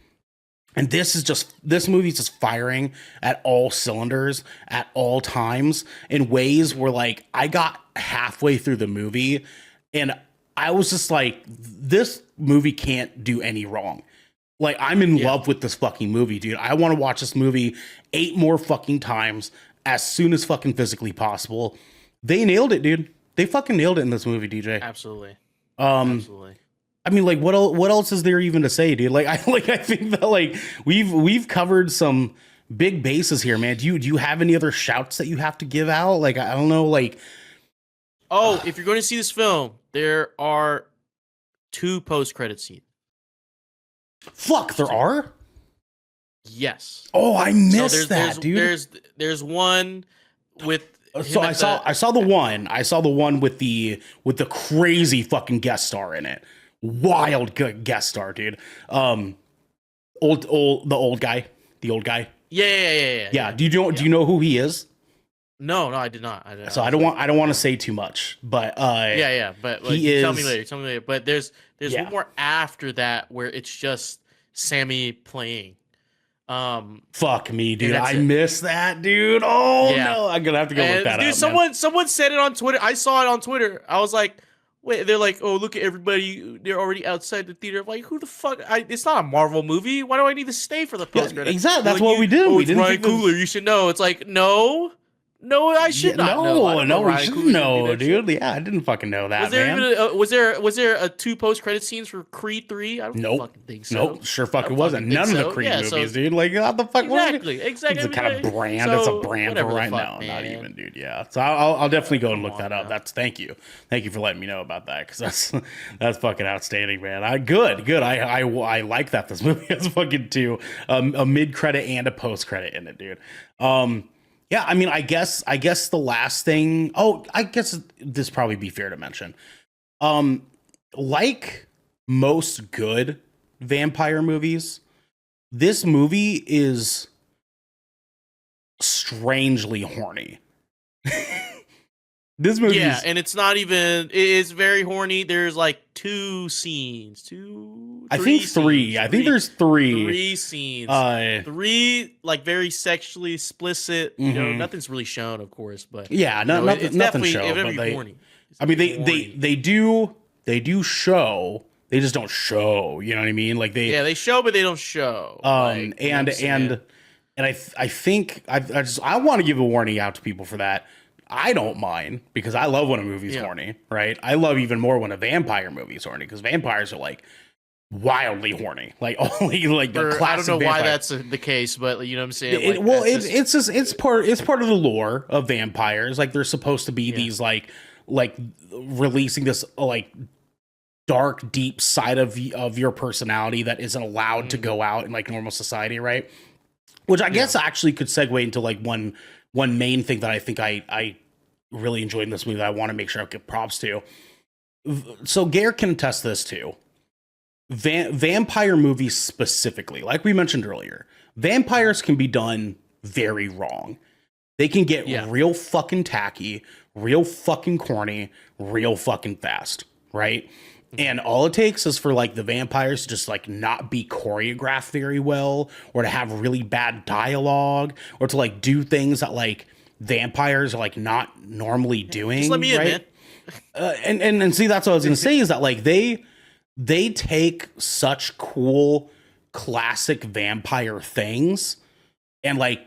[SPEAKER 1] And this movie's just firing at all cylinders at all times in ways where like I got halfway through the movie and I was just like, this movie can't do any wrong. Like I'm in love with this fucking movie, dude. I want to watch this movie 8 more fucking times as soon as fucking physically possible. They nailed it, dude. They fucking nailed it in this movie, DJ.
[SPEAKER 2] Absolutely.
[SPEAKER 1] Absolutely. I mean, like, what else is there even to say, dude? I think that like we've covered some big bases here, man. Do you have any other shouts that you have to give out? Like, I don't know, like.
[SPEAKER 2] Oh, if you're going to see this film, there are 2 post-credit scenes.
[SPEAKER 1] Fuck, there are?
[SPEAKER 2] Yes.
[SPEAKER 1] Oh, I missed that, dude.
[SPEAKER 2] There's one with.
[SPEAKER 1] So I saw the one. I saw the one with the crazy fucking guest star in it. Wild good guest star, dude. The old guy. Yeah. Do you know who he is?
[SPEAKER 2] No, I did not.
[SPEAKER 1] So I don't want to say too much, but
[SPEAKER 2] but like, tell me later. But there's one more after that where it's just Sammy playing.
[SPEAKER 1] Fuck me, dude. I missed that, dude. Oh no, I'm gonna have to go look that up.
[SPEAKER 2] Dude, someone said it on Twitter. I saw it on Twitter. I was like, wait, they're like, oh, look at everybody. They're already outside the theater. I'm like, who the fuck? It's not a Marvel movie. Why do I need to stay for the post credits?
[SPEAKER 1] Exactly. That's what we did.
[SPEAKER 2] Oh, it's Ryan Coogler. You should know. It's like, no, I should not know.
[SPEAKER 1] No, we should know, dude. Yeah, I didn't fucking know that,
[SPEAKER 2] was there a 2 post-credit scenes for Creed 3? I don't fucking think so.
[SPEAKER 1] Nope, sure fucking wasn't. None of the Creed movies, dude. Like, what the fuck?
[SPEAKER 2] Exactly.
[SPEAKER 1] It's a kind of brand. It's a brand for right now. Not even, dude. Yeah. So I'll definitely go and look that up. Thank you for letting me know about that because that's fucking outstanding, man. Good. I like that this movie has fucking 2 a mid-credit and a post-credit in it, dude. Yeah, I mean, I guess the last thing. Oh, I guess this probably be fair to mention. Like most good vampire movies, this movie is strangely horny. This movie,
[SPEAKER 2] and it's not even. It is very horny. There's like 2 scenes,
[SPEAKER 1] I think 3. I think there's 3.
[SPEAKER 2] 3 scenes. 3 like very sexually explicit. You know, nothing's really shown, of course, but
[SPEAKER 1] nothing shown. But
[SPEAKER 2] horny.
[SPEAKER 1] They do show. They just don't show. You know what I mean? Like
[SPEAKER 2] they show, but they don't show.
[SPEAKER 1] And I think I want to give a warning out to people for that. I don't mind because I love when a movie's horny, right? I love even more when a vampire movie's horny because vampires are like wildly horny, like only like the classic.
[SPEAKER 2] I don't know
[SPEAKER 1] vampire.
[SPEAKER 2] why that's the case, but you know what I'm saying.
[SPEAKER 1] It's part of the lore of vampires. Like they're supposed to be these like releasing this like dark, deep side of your personality that isn't allowed to go out in like normal society, right? Which I guess actually could segue into like one main thing that I think I really enjoyed in this movie that I want to make sure I give props to. So Garrick can attest this too. Vampire movies specifically, like we mentioned earlier, vampires can be done very wrong. They can get real fucking tacky, real fucking corny, real fucking fast, right? And all it takes is for like the vampires to just like not be choreographed very well, or to have really bad dialogue, or to like do things that like vampires are like not normally doing.
[SPEAKER 2] Just let me
[SPEAKER 1] right?
[SPEAKER 2] in, man.
[SPEAKER 1] And see, that's what I was gonna say is that like they take such cool classic vampire things and like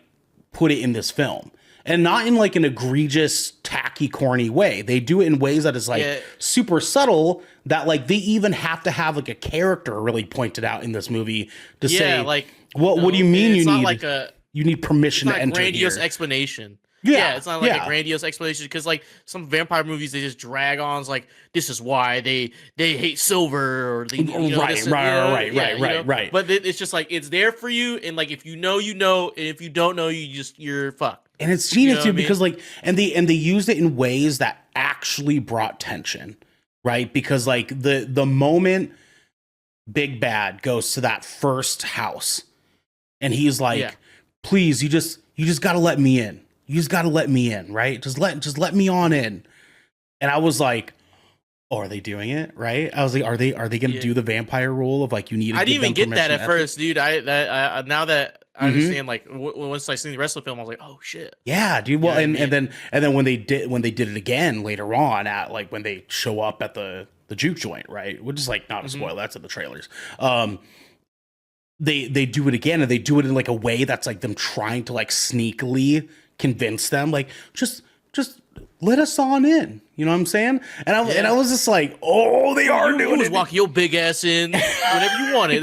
[SPEAKER 1] put it in this film. And not in like an egregious, tacky, corny way. They do it in ways that is like super subtle that like they even have to have like a character really pointed out in this movie to say like, what do you mean you need permission to enter
[SPEAKER 2] grandiose
[SPEAKER 1] here?
[SPEAKER 2] Explanation. Yeah, it's not like a grandiose explanation because like some vampire movies they just drag on. It's like this is why they hate silver or they,
[SPEAKER 1] right.
[SPEAKER 2] But it's just like it's there for you, and like if you know, you know, and if you don't know, you're fucked.
[SPEAKER 1] And it's genius too because like and they used it in ways that actually brought tension, right? Because like the moment Big Bad goes to that first house, and he's like, "Please, you just got to let me in." You just got to let me in, right? Just let me on in. And I was like, oh, are they doing it? Right? I was like, are they going to do the vampire rule of like, you need to
[SPEAKER 2] I didn't even get that at first, dude. I now that I understand, like once I seen the rest of the film, I was like, oh shit.
[SPEAKER 1] Yeah, dude. Well, and then when they did it again later on at like when they show up at the juke joint, right? Which is like not a spoiler, that's in the trailers. They do it again and they do it in like a way that's like them trying to like sneakily convince them like just let us on in, you know what I'm saying? And I was just like, oh, they are doing it.
[SPEAKER 2] Walk your big ass in whenever you want it.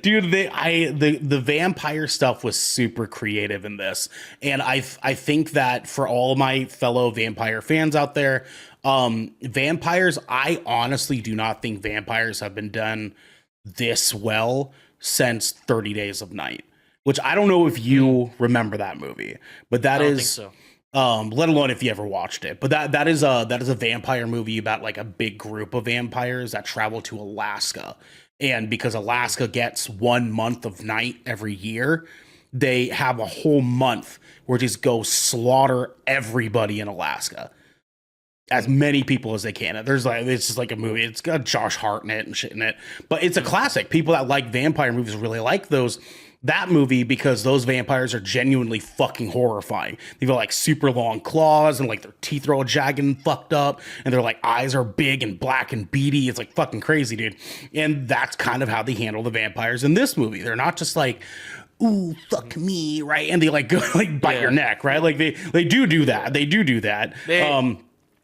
[SPEAKER 1] Dude, the vampire stuff was super creative in this, and I think that for all my fellow vampire fans out there, vampires, I honestly do not think vampires have been done this well since 30 Days of Night. Which I don't know if you remember that movie, but that is,
[SPEAKER 2] think so.
[SPEAKER 1] Let alone if you ever watched it. But that is a vampire movie about like a big group of vampires that travel to Alaska, and because Alaska gets 1 month of night every year, they have a whole month where they just go slaughter everybody in Alaska, as many people as they can. And there's like it's just like a movie. It's got Josh Hart in it and shit in it, but it's a classic. People that like vampire movies really like that movie because those vampires are genuinely fucking horrifying. They've got like super long claws and like their teeth are all jagged and fucked up and their like eyes are big and black and beady. It's like fucking crazy, dude. And that's kind of how they handle the vampires in this movie. They're not just like, ooh, fuck me, right? And they like go like bite your neck, right? Like they do that. They do that.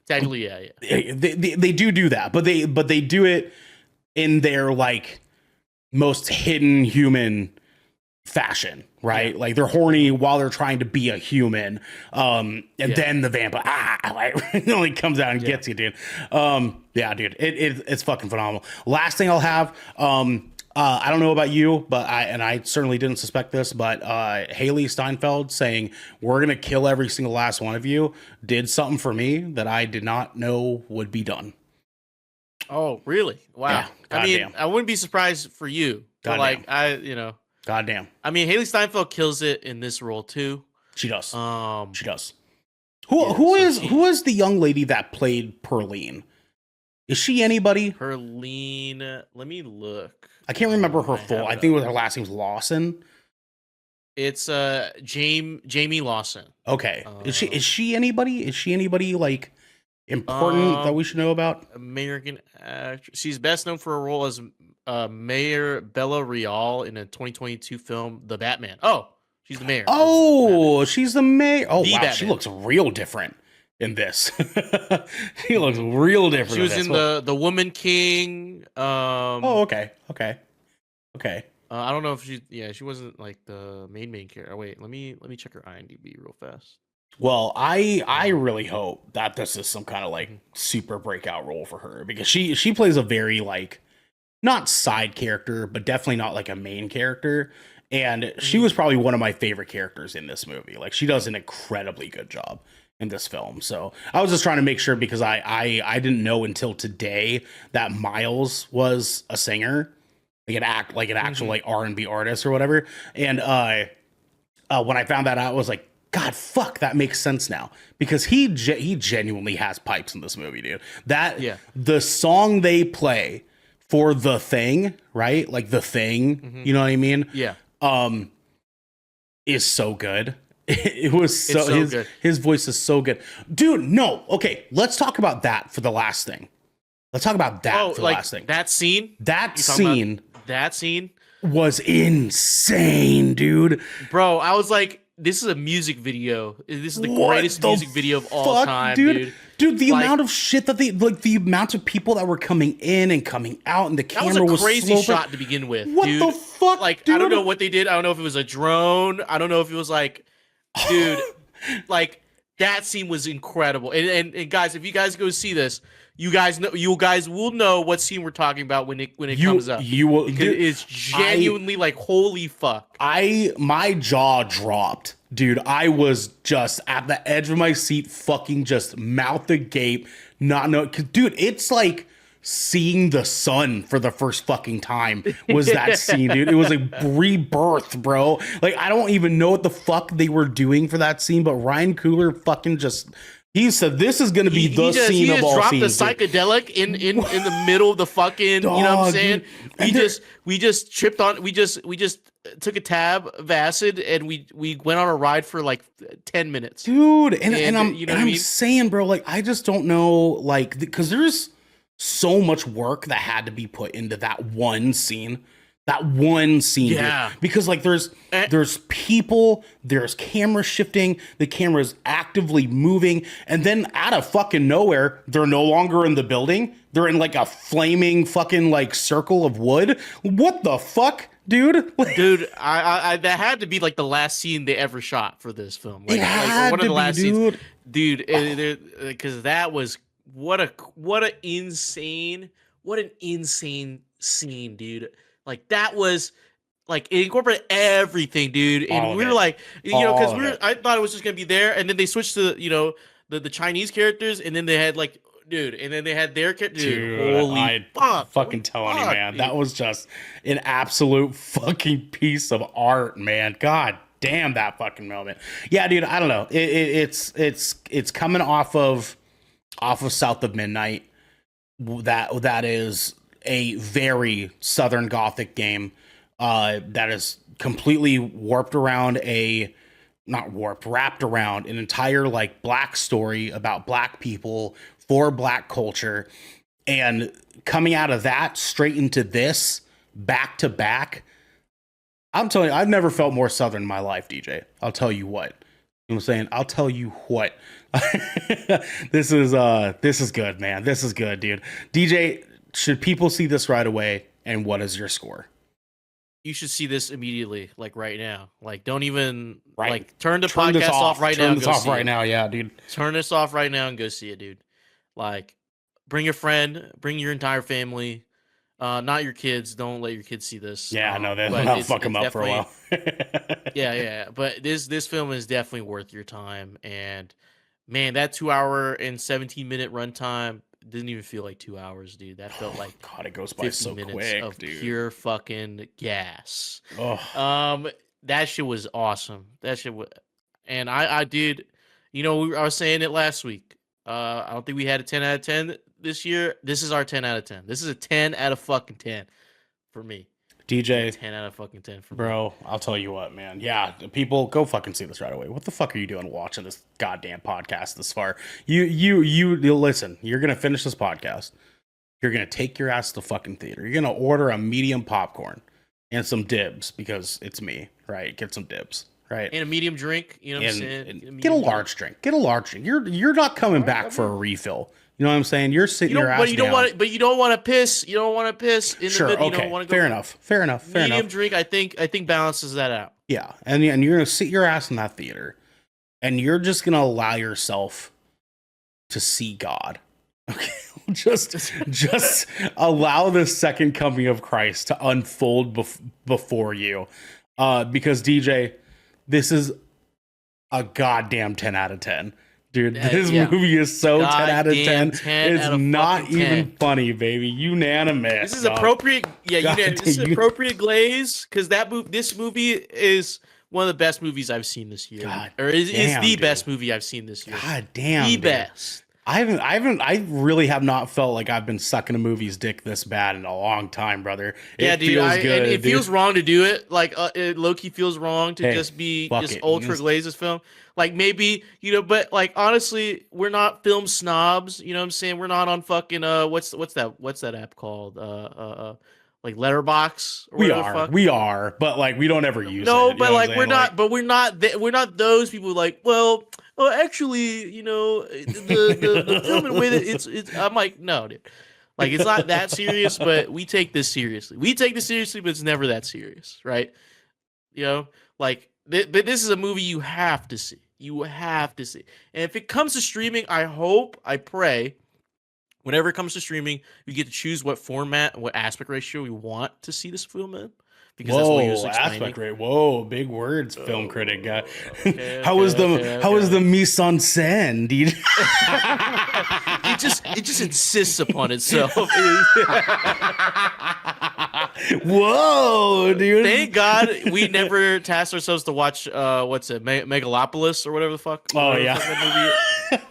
[SPEAKER 2] Technically, yeah.
[SPEAKER 1] They do that, but they do it in their like most hidden human fashion, right? Like they're horny while they're trying to be a human, and then the vampire like comes out and gets you, dude. Dude, it's fucking phenomenal. Last thing I'll have, I don't know about you, but I certainly didn't suspect this, but Haley Steinfeld saying we're gonna kill every single last one of you did something for me that I did not know would be done.
[SPEAKER 2] Oh, really? Wow.
[SPEAKER 1] Yeah,
[SPEAKER 2] I mean, I wouldn't be surprised for you. But like
[SPEAKER 1] goddamn.
[SPEAKER 2] I mean, Haley Steinfeld kills it in this role too.
[SPEAKER 1] She does. She does.
[SPEAKER 2] Who
[SPEAKER 1] is the young lady that played Perlene? Is she anybody?
[SPEAKER 2] Perlene. Let me look.
[SPEAKER 1] I can't remember her full. I think her last name's Lawson.
[SPEAKER 2] It's Jamie Lawson.
[SPEAKER 1] Okay. Is she anybody? Is she anybody like important that we should know about?
[SPEAKER 2] American actress. She's best known for a role as Mayor Bella Real in a 2022 film, The Batman. Oh, she's the mayor.
[SPEAKER 1] Oh, she's the mayor. Oh, wow.
[SPEAKER 2] Batman.
[SPEAKER 1] She looks real different in this. She looks real different.
[SPEAKER 2] She was in the Woman King.
[SPEAKER 1] Okay.
[SPEAKER 2] I don't know if she wasn't like the main character. Wait, let me check her IMDb real fast.
[SPEAKER 1] Well, I really hope that this is some kind of like super breakout role for her because she plays a very like not side character, but definitely not like a main character. And she was probably one of my favorite characters in this movie. Like she does an incredibly good job in this film. So I was just trying to make sure because I didn't know until today that Miles was a singer, like an actual like R&B artist or whatever. And when I found that out, I was like, God, fuck, that makes sense now because he genuinely has pipes in this movie, dude. The song they play for The Thing, right? Like The Thing, you know what I mean?
[SPEAKER 2] Yeah.
[SPEAKER 1] Is so good. It was so
[SPEAKER 2] good.
[SPEAKER 1] His voice is so good. Dude, no. Okay, let's talk about that for the last thing. Let's talk about that for the last thing.
[SPEAKER 2] That scene?
[SPEAKER 1] That scene
[SPEAKER 2] was
[SPEAKER 1] insane, dude.
[SPEAKER 2] Bro, I was like, this is a music video. This is the
[SPEAKER 1] What
[SPEAKER 2] greatest
[SPEAKER 1] the
[SPEAKER 2] music video of all
[SPEAKER 1] fuck,
[SPEAKER 2] time, dude.
[SPEAKER 1] Dude, the
[SPEAKER 2] Like-
[SPEAKER 1] amount of shit that the amount of people that were coming in and coming out, and the
[SPEAKER 2] That was
[SPEAKER 1] camera
[SPEAKER 2] a
[SPEAKER 1] was
[SPEAKER 2] crazy
[SPEAKER 1] sloping.
[SPEAKER 2] shot to begin with.
[SPEAKER 1] What
[SPEAKER 2] dude.
[SPEAKER 1] the fuck,
[SPEAKER 2] Like,
[SPEAKER 1] dude?
[SPEAKER 2] I don't know what they did. I don't know if it was a drone. I don't know if it was like, dude, like that scene was incredible. And guys, if you guys go see this, you guys will know what scene we're talking about when it comes up.
[SPEAKER 1] You will.
[SPEAKER 2] Because
[SPEAKER 1] Dude,
[SPEAKER 2] it's genuinely like, holy fuck.
[SPEAKER 1] My jaw dropped, dude. I was just at the edge of my seat, fucking just mouth agape, not know. Dude, it's like seeing the sun for the first fucking time was that scene, dude. It was like rebirth, bro. Like, I don't even know what the fuck they were doing for that scene, but Ryan Coogler fucking just. He said, "This is going to be the scene of all
[SPEAKER 2] dropped
[SPEAKER 1] scenes."
[SPEAKER 2] the psychedelic in the middle of the fucking.
[SPEAKER 1] Dog,
[SPEAKER 2] you know what I'm saying?
[SPEAKER 1] dude.
[SPEAKER 2] We just tripped on. We just took a tab of acid and we went on a ride for like 10 minutes,
[SPEAKER 1] dude. And I'm
[SPEAKER 2] you know
[SPEAKER 1] and
[SPEAKER 2] what I
[SPEAKER 1] I'm
[SPEAKER 2] mean?
[SPEAKER 1] saying, bro, like I just don't know, like because there's so much work that had to be put into that one scene. That one scene,
[SPEAKER 2] Yeah.
[SPEAKER 1] dude. Because like there's people, there's camera shifting, the camera's actively moving, and then out of fucking nowhere, they're no longer in the building. They're in like a flaming fucking like circle of wood. What the fuck, dude?
[SPEAKER 2] Dude, I that had to be like the last scene they ever shot for this film. Like,
[SPEAKER 1] It had
[SPEAKER 2] one of
[SPEAKER 1] to
[SPEAKER 2] the
[SPEAKER 1] be,
[SPEAKER 2] last
[SPEAKER 1] dude.
[SPEAKER 2] scenes, dude. Because that was what an insane scene, dude. Like that was like it incorporated everything, dude.
[SPEAKER 1] All
[SPEAKER 2] And
[SPEAKER 1] of
[SPEAKER 2] we were
[SPEAKER 1] it.
[SPEAKER 2] like, you know,
[SPEAKER 1] All
[SPEAKER 2] because
[SPEAKER 1] of it.
[SPEAKER 2] I thought it was just gonna be there, and then they switched to the Chinese characters, and then they had like, dude, and then they had their character. Dude, holy
[SPEAKER 1] I
[SPEAKER 2] fuck!
[SPEAKER 1] fucking telling you,
[SPEAKER 2] fuck,
[SPEAKER 1] man,
[SPEAKER 2] dude.
[SPEAKER 1] that was just an absolute fucking piece of art, man. God damn that fucking moment. Yeah, dude, I don't know. It's coming off of South of Midnight. That is a very Southern Gothic game that is completely wrapped around an entire like black story about black people for black culture, and coming out of that straight into this back to back. I'm telling you, I've never felt more Southern in my life, DJ. I'll tell you what. You know what I'm saying? I'll tell you what. This is good, man. This is good, dude. DJ, should people see this right away? And what is your score?
[SPEAKER 2] You should see this immediately, like right now. Like, don't even
[SPEAKER 1] Right.
[SPEAKER 2] like turn the
[SPEAKER 1] Turn this
[SPEAKER 2] podcast off right now.
[SPEAKER 1] Turn
[SPEAKER 2] And
[SPEAKER 1] this
[SPEAKER 2] go
[SPEAKER 1] off
[SPEAKER 2] see
[SPEAKER 1] right
[SPEAKER 2] it.
[SPEAKER 1] now. Yeah, dude.
[SPEAKER 2] Turn this off right now and go see it, dude. Like, bring your friend, bring your entire family. Not your kids. Don't let your kids see this.
[SPEAKER 1] Yeah, no,
[SPEAKER 2] but
[SPEAKER 1] that'll fuck them up for a while.
[SPEAKER 2] yeah. But this film is definitely worth your time. And man, that 2 hour and 17-minute runtime didn't even feel like 2 hours, dude. That felt like
[SPEAKER 1] God, it goes by
[SPEAKER 2] 50
[SPEAKER 1] so
[SPEAKER 2] minutes
[SPEAKER 1] quick,
[SPEAKER 2] of
[SPEAKER 1] dude.
[SPEAKER 2] pure fucking gas.
[SPEAKER 1] Oh.
[SPEAKER 2] That shit was awesome. That shit was, and I did, you know, I was saying it last week. I don't think we had a 10 out of 10 this year. This is our 10 out of 10. This is a 10 out of fucking 10 for me.
[SPEAKER 1] DJ,
[SPEAKER 2] 10 out of fucking 10 for me.
[SPEAKER 1] bro, I'll tell you what, man. Yeah, people, go fucking see this right away. What the fuck are you doing watching this goddamn podcast this far? You listen. You're gonna finish this podcast. You're gonna take your ass to the fucking theater. You're gonna order a medium popcorn and some dibs because it's me, right? Get some dibs, right?
[SPEAKER 2] And a medium drink, you know what I'm saying?
[SPEAKER 1] And get a large drink. Get a large drink. You're not coming back for a refill. You know what I'm saying? You're sitting your ass down.
[SPEAKER 2] But you don't want to piss. You don't want to piss in
[SPEAKER 1] Sure,
[SPEAKER 2] the middle.
[SPEAKER 1] okay.
[SPEAKER 2] You don't want to go.
[SPEAKER 1] Fair enough.
[SPEAKER 2] Medium drink, I think balances that out.
[SPEAKER 1] Yeah, and you're gonna sit your ass in that theater, and you're just gonna allow yourself to see God. Okay, just allow the second coming of Christ to unfold before you, because DJ, this is a goddamn 10 out of 10. Dude, this movie is so 10 out of 10. It's not even funny, baby. Unanimous.
[SPEAKER 2] This is appropriate. Yeah, unanimous. This is appropriate glaze because this movie is one of the best movies I've seen this year. Is the best movie I've seen this year.
[SPEAKER 1] God damn.
[SPEAKER 2] The best.
[SPEAKER 1] I really have not felt like I've been sucking a movie's dick this bad in a long time, brother. It feels good.
[SPEAKER 2] And it feels wrong to do it. Like, it low-key feels wrong to just be just ultra glazed this film. Like, maybe, you know, but like, honestly, we're not film snobs. You know what I'm saying? We're not on fucking, what's that app called? like Letterbox. Or
[SPEAKER 1] We
[SPEAKER 2] whatever the
[SPEAKER 1] are,
[SPEAKER 2] fuck.
[SPEAKER 1] we are, but like we don't ever use it.
[SPEAKER 2] No,
[SPEAKER 1] you
[SPEAKER 2] but
[SPEAKER 1] know what I'm
[SPEAKER 2] like we're
[SPEAKER 1] saying?
[SPEAKER 2] not. But we're not those people. Like, well, actually, the film in a way that it's. I'm like, no, dude. Like it's not that serious, but we take this seriously. We take this seriously, but it's never that serious, right? You know, like, but this is a movie you have to see. You have to see. And if it comes to streaming, I pray, whenever it comes to streaming, we get to choose what format, what aspect ratio we want to see this film in, because that's what he was
[SPEAKER 1] Whoa,
[SPEAKER 2] explaining.
[SPEAKER 1] aspect rate. Whoa, big words, film critic guy.
[SPEAKER 2] Okay,
[SPEAKER 1] how was the mise en scène, dude?
[SPEAKER 2] It just insists upon itself.
[SPEAKER 1] Whoa, dude.
[SPEAKER 2] Thank God we never tasked ourselves to watch what's it, Megalopolis or whatever the fuck.
[SPEAKER 1] Oh,
[SPEAKER 2] whatever
[SPEAKER 1] yeah.
[SPEAKER 2] the fuck that movie is.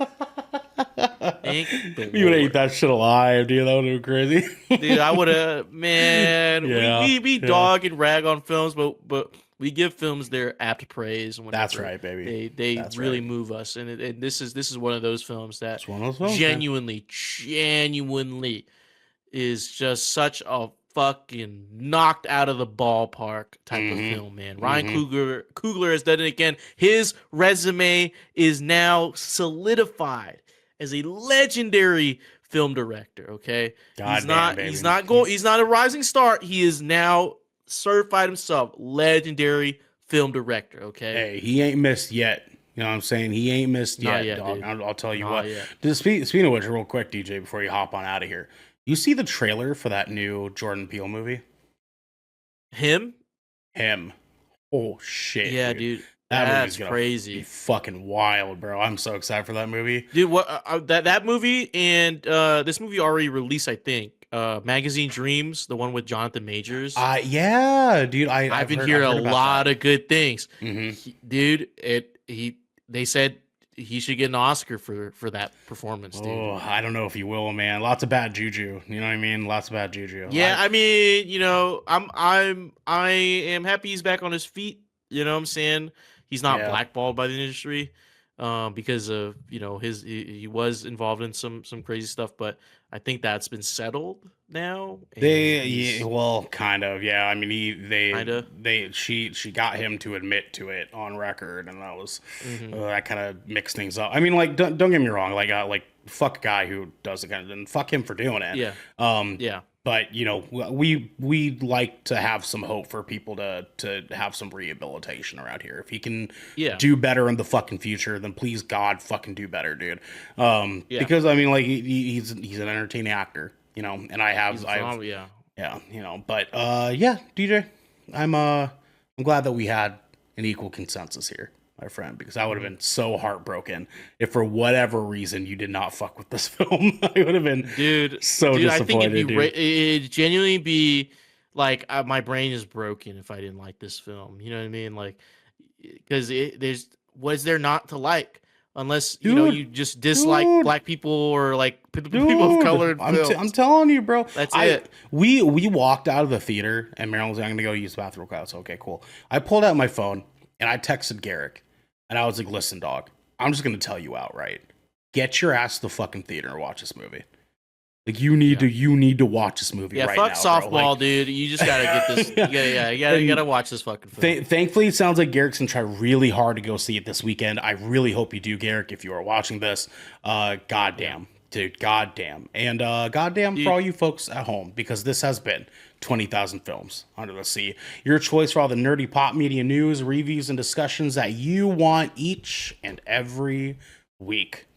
[SPEAKER 2] Thank the
[SPEAKER 1] You would have
[SPEAKER 2] Lord.
[SPEAKER 1] ate that shit alive, dude. That would have been crazy.
[SPEAKER 2] Dude, I would have, man.
[SPEAKER 1] Yeah,
[SPEAKER 2] We dog and rag on films, but we give films their apt praise. Whenever
[SPEAKER 1] That's right, baby.
[SPEAKER 2] They
[SPEAKER 1] That's
[SPEAKER 2] really
[SPEAKER 1] right.
[SPEAKER 2] move us, and this is one of those films that
[SPEAKER 1] It's one of those films, man.
[SPEAKER 2] genuinely is just such a fucking knocked out of the ballpark type of film, man. Ryan Coogler has done it again. His resume is now solidified as a legendary film director. Okay, he's not a rising star. He is now certified himself legendary film director. Okay,
[SPEAKER 1] Hey, he ain't missed yet. You know what I'm saying? He ain't missed
[SPEAKER 2] Not
[SPEAKER 1] yet,
[SPEAKER 2] yet,
[SPEAKER 1] dog.
[SPEAKER 2] dude.
[SPEAKER 1] I'll tell you
[SPEAKER 2] Not
[SPEAKER 1] what.
[SPEAKER 2] yet.
[SPEAKER 1] Just speaking of which, real quick, DJ, before you hop on out of here, you see the trailer for that new Jordan Peele movie?
[SPEAKER 2] Him.
[SPEAKER 1] Oh shit!
[SPEAKER 2] Yeah, dude.
[SPEAKER 1] That
[SPEAKER 2] That's
[SPEAKER 1] movie's gonna
[SPEAKER 2] crazy.
[SPEAKER 1] be fucking wild, bro. I'm so excited for that movie.
[SPEAKER 2] Dude, what that movie and this movie already released, I think. Magazine Dreams, the one with Jonathan Majors.
[SPEAKER 1] Yeah, dude.
[SPEAKER 2] I've been hearing a lot of good things.
[SPEAKER 1] Mm-hmm.
[SPEAKER 2] Dude, they said he should get an Oscar for that performance, dude.
[SPEAKER 1] Oh, I don't know if he will, man. Lots of bad juju. You know what I mean? Lots of bad juju.
[SPEAKER 2] Yeah, I mean, I am happy he's back on his feet. You know what I'm saying? He's not blackballed by the industry because of, he was involved in some crazy stuff, but I think that's been settled now.
[SPEAKER 1] Kind of. Yeah, I mean, she got him to admit to it on record, and that was that kind of mixed things up. I mean, like, don't get me wrong, like fuck a guy who does it, and fuck him for doing it.
[SPEAKER 2] Yeah. Yeah.
[SPEAKER 1] But we like to have some hope for people to have some rehabilitation around here. If he can do better in the fucking future, then please God fucking do better, dude. Because I mean, like, he's an entertaining actor, and But DJ, I'm glad that we had an equal consensus here, my friend, because I would have been so heartbroken if for whatever reason you did not fuck with this film. I would have been so disappointed.
[SPEAKER 2] I think it'd genuinely be like my brain is broken if I didn't like this film. You know what I mean? Like, because was there not to like? Unless you just dislike black people or like people of color in films.
[SPEAKER 1] I'm telling you, bro.
[SPEAKER 2] That's it.
[SPEAKER 1] We walked out of the theater and Marilyn was like, I'm gonna go use the bathroom. I was like, okay, cool. I pulled out my phone and I texted Garrick. And I was like, listen, dog, I'm just going to tell you outright. Get your ass to the fucking theater and watch this movie. Like, you need to watch this movie right now.
[SPEAKER 2] Yeah, fuck softball, dude. You just got to get this. You got to watch this fucking film.
[SPEAKER 1] Thankfully, it sounds like Garrick's going to try really hard to go see it this weekend. I really hope you do, Garrick, if you are watching this. Goddamn. Dude, goddamn. And goddamn for all you folks at home, because this has been 20,000 Films Under the Sea. Your choice for all the nerdy pop media news, reviews, and discussions that you want each and every week.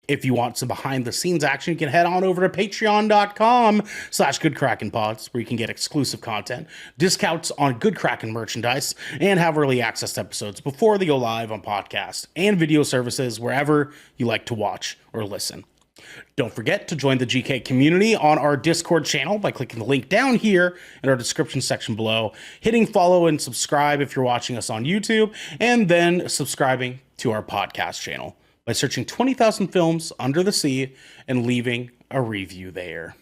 [SPEAKER 1] If you want some behind the scenes action, you can head on over to patreon.com/GoodKrakenPods, where you can get exclusive content, discounts on Good Kraken merchandise, and have early access to episodes before they go live on podcast and video services wherever you like to watch or listen. Don't forget to join the GK community on our Discord channel by clicking the link down here in our description section below, hitting follow and subscribe if you're watching us on YouTube, and then subscribing to our podcast channel by searching 20,000 Films Under the Sea and leaving a review there.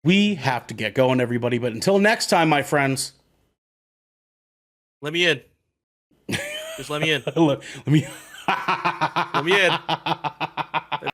[SPEAKER 1] We have to get going, everybody, but until next time, my friends.
[SPEAKER 2] Let me in. Just let me in.
[SPEAKER 1] let me
[SPEAKER 2] Let me in.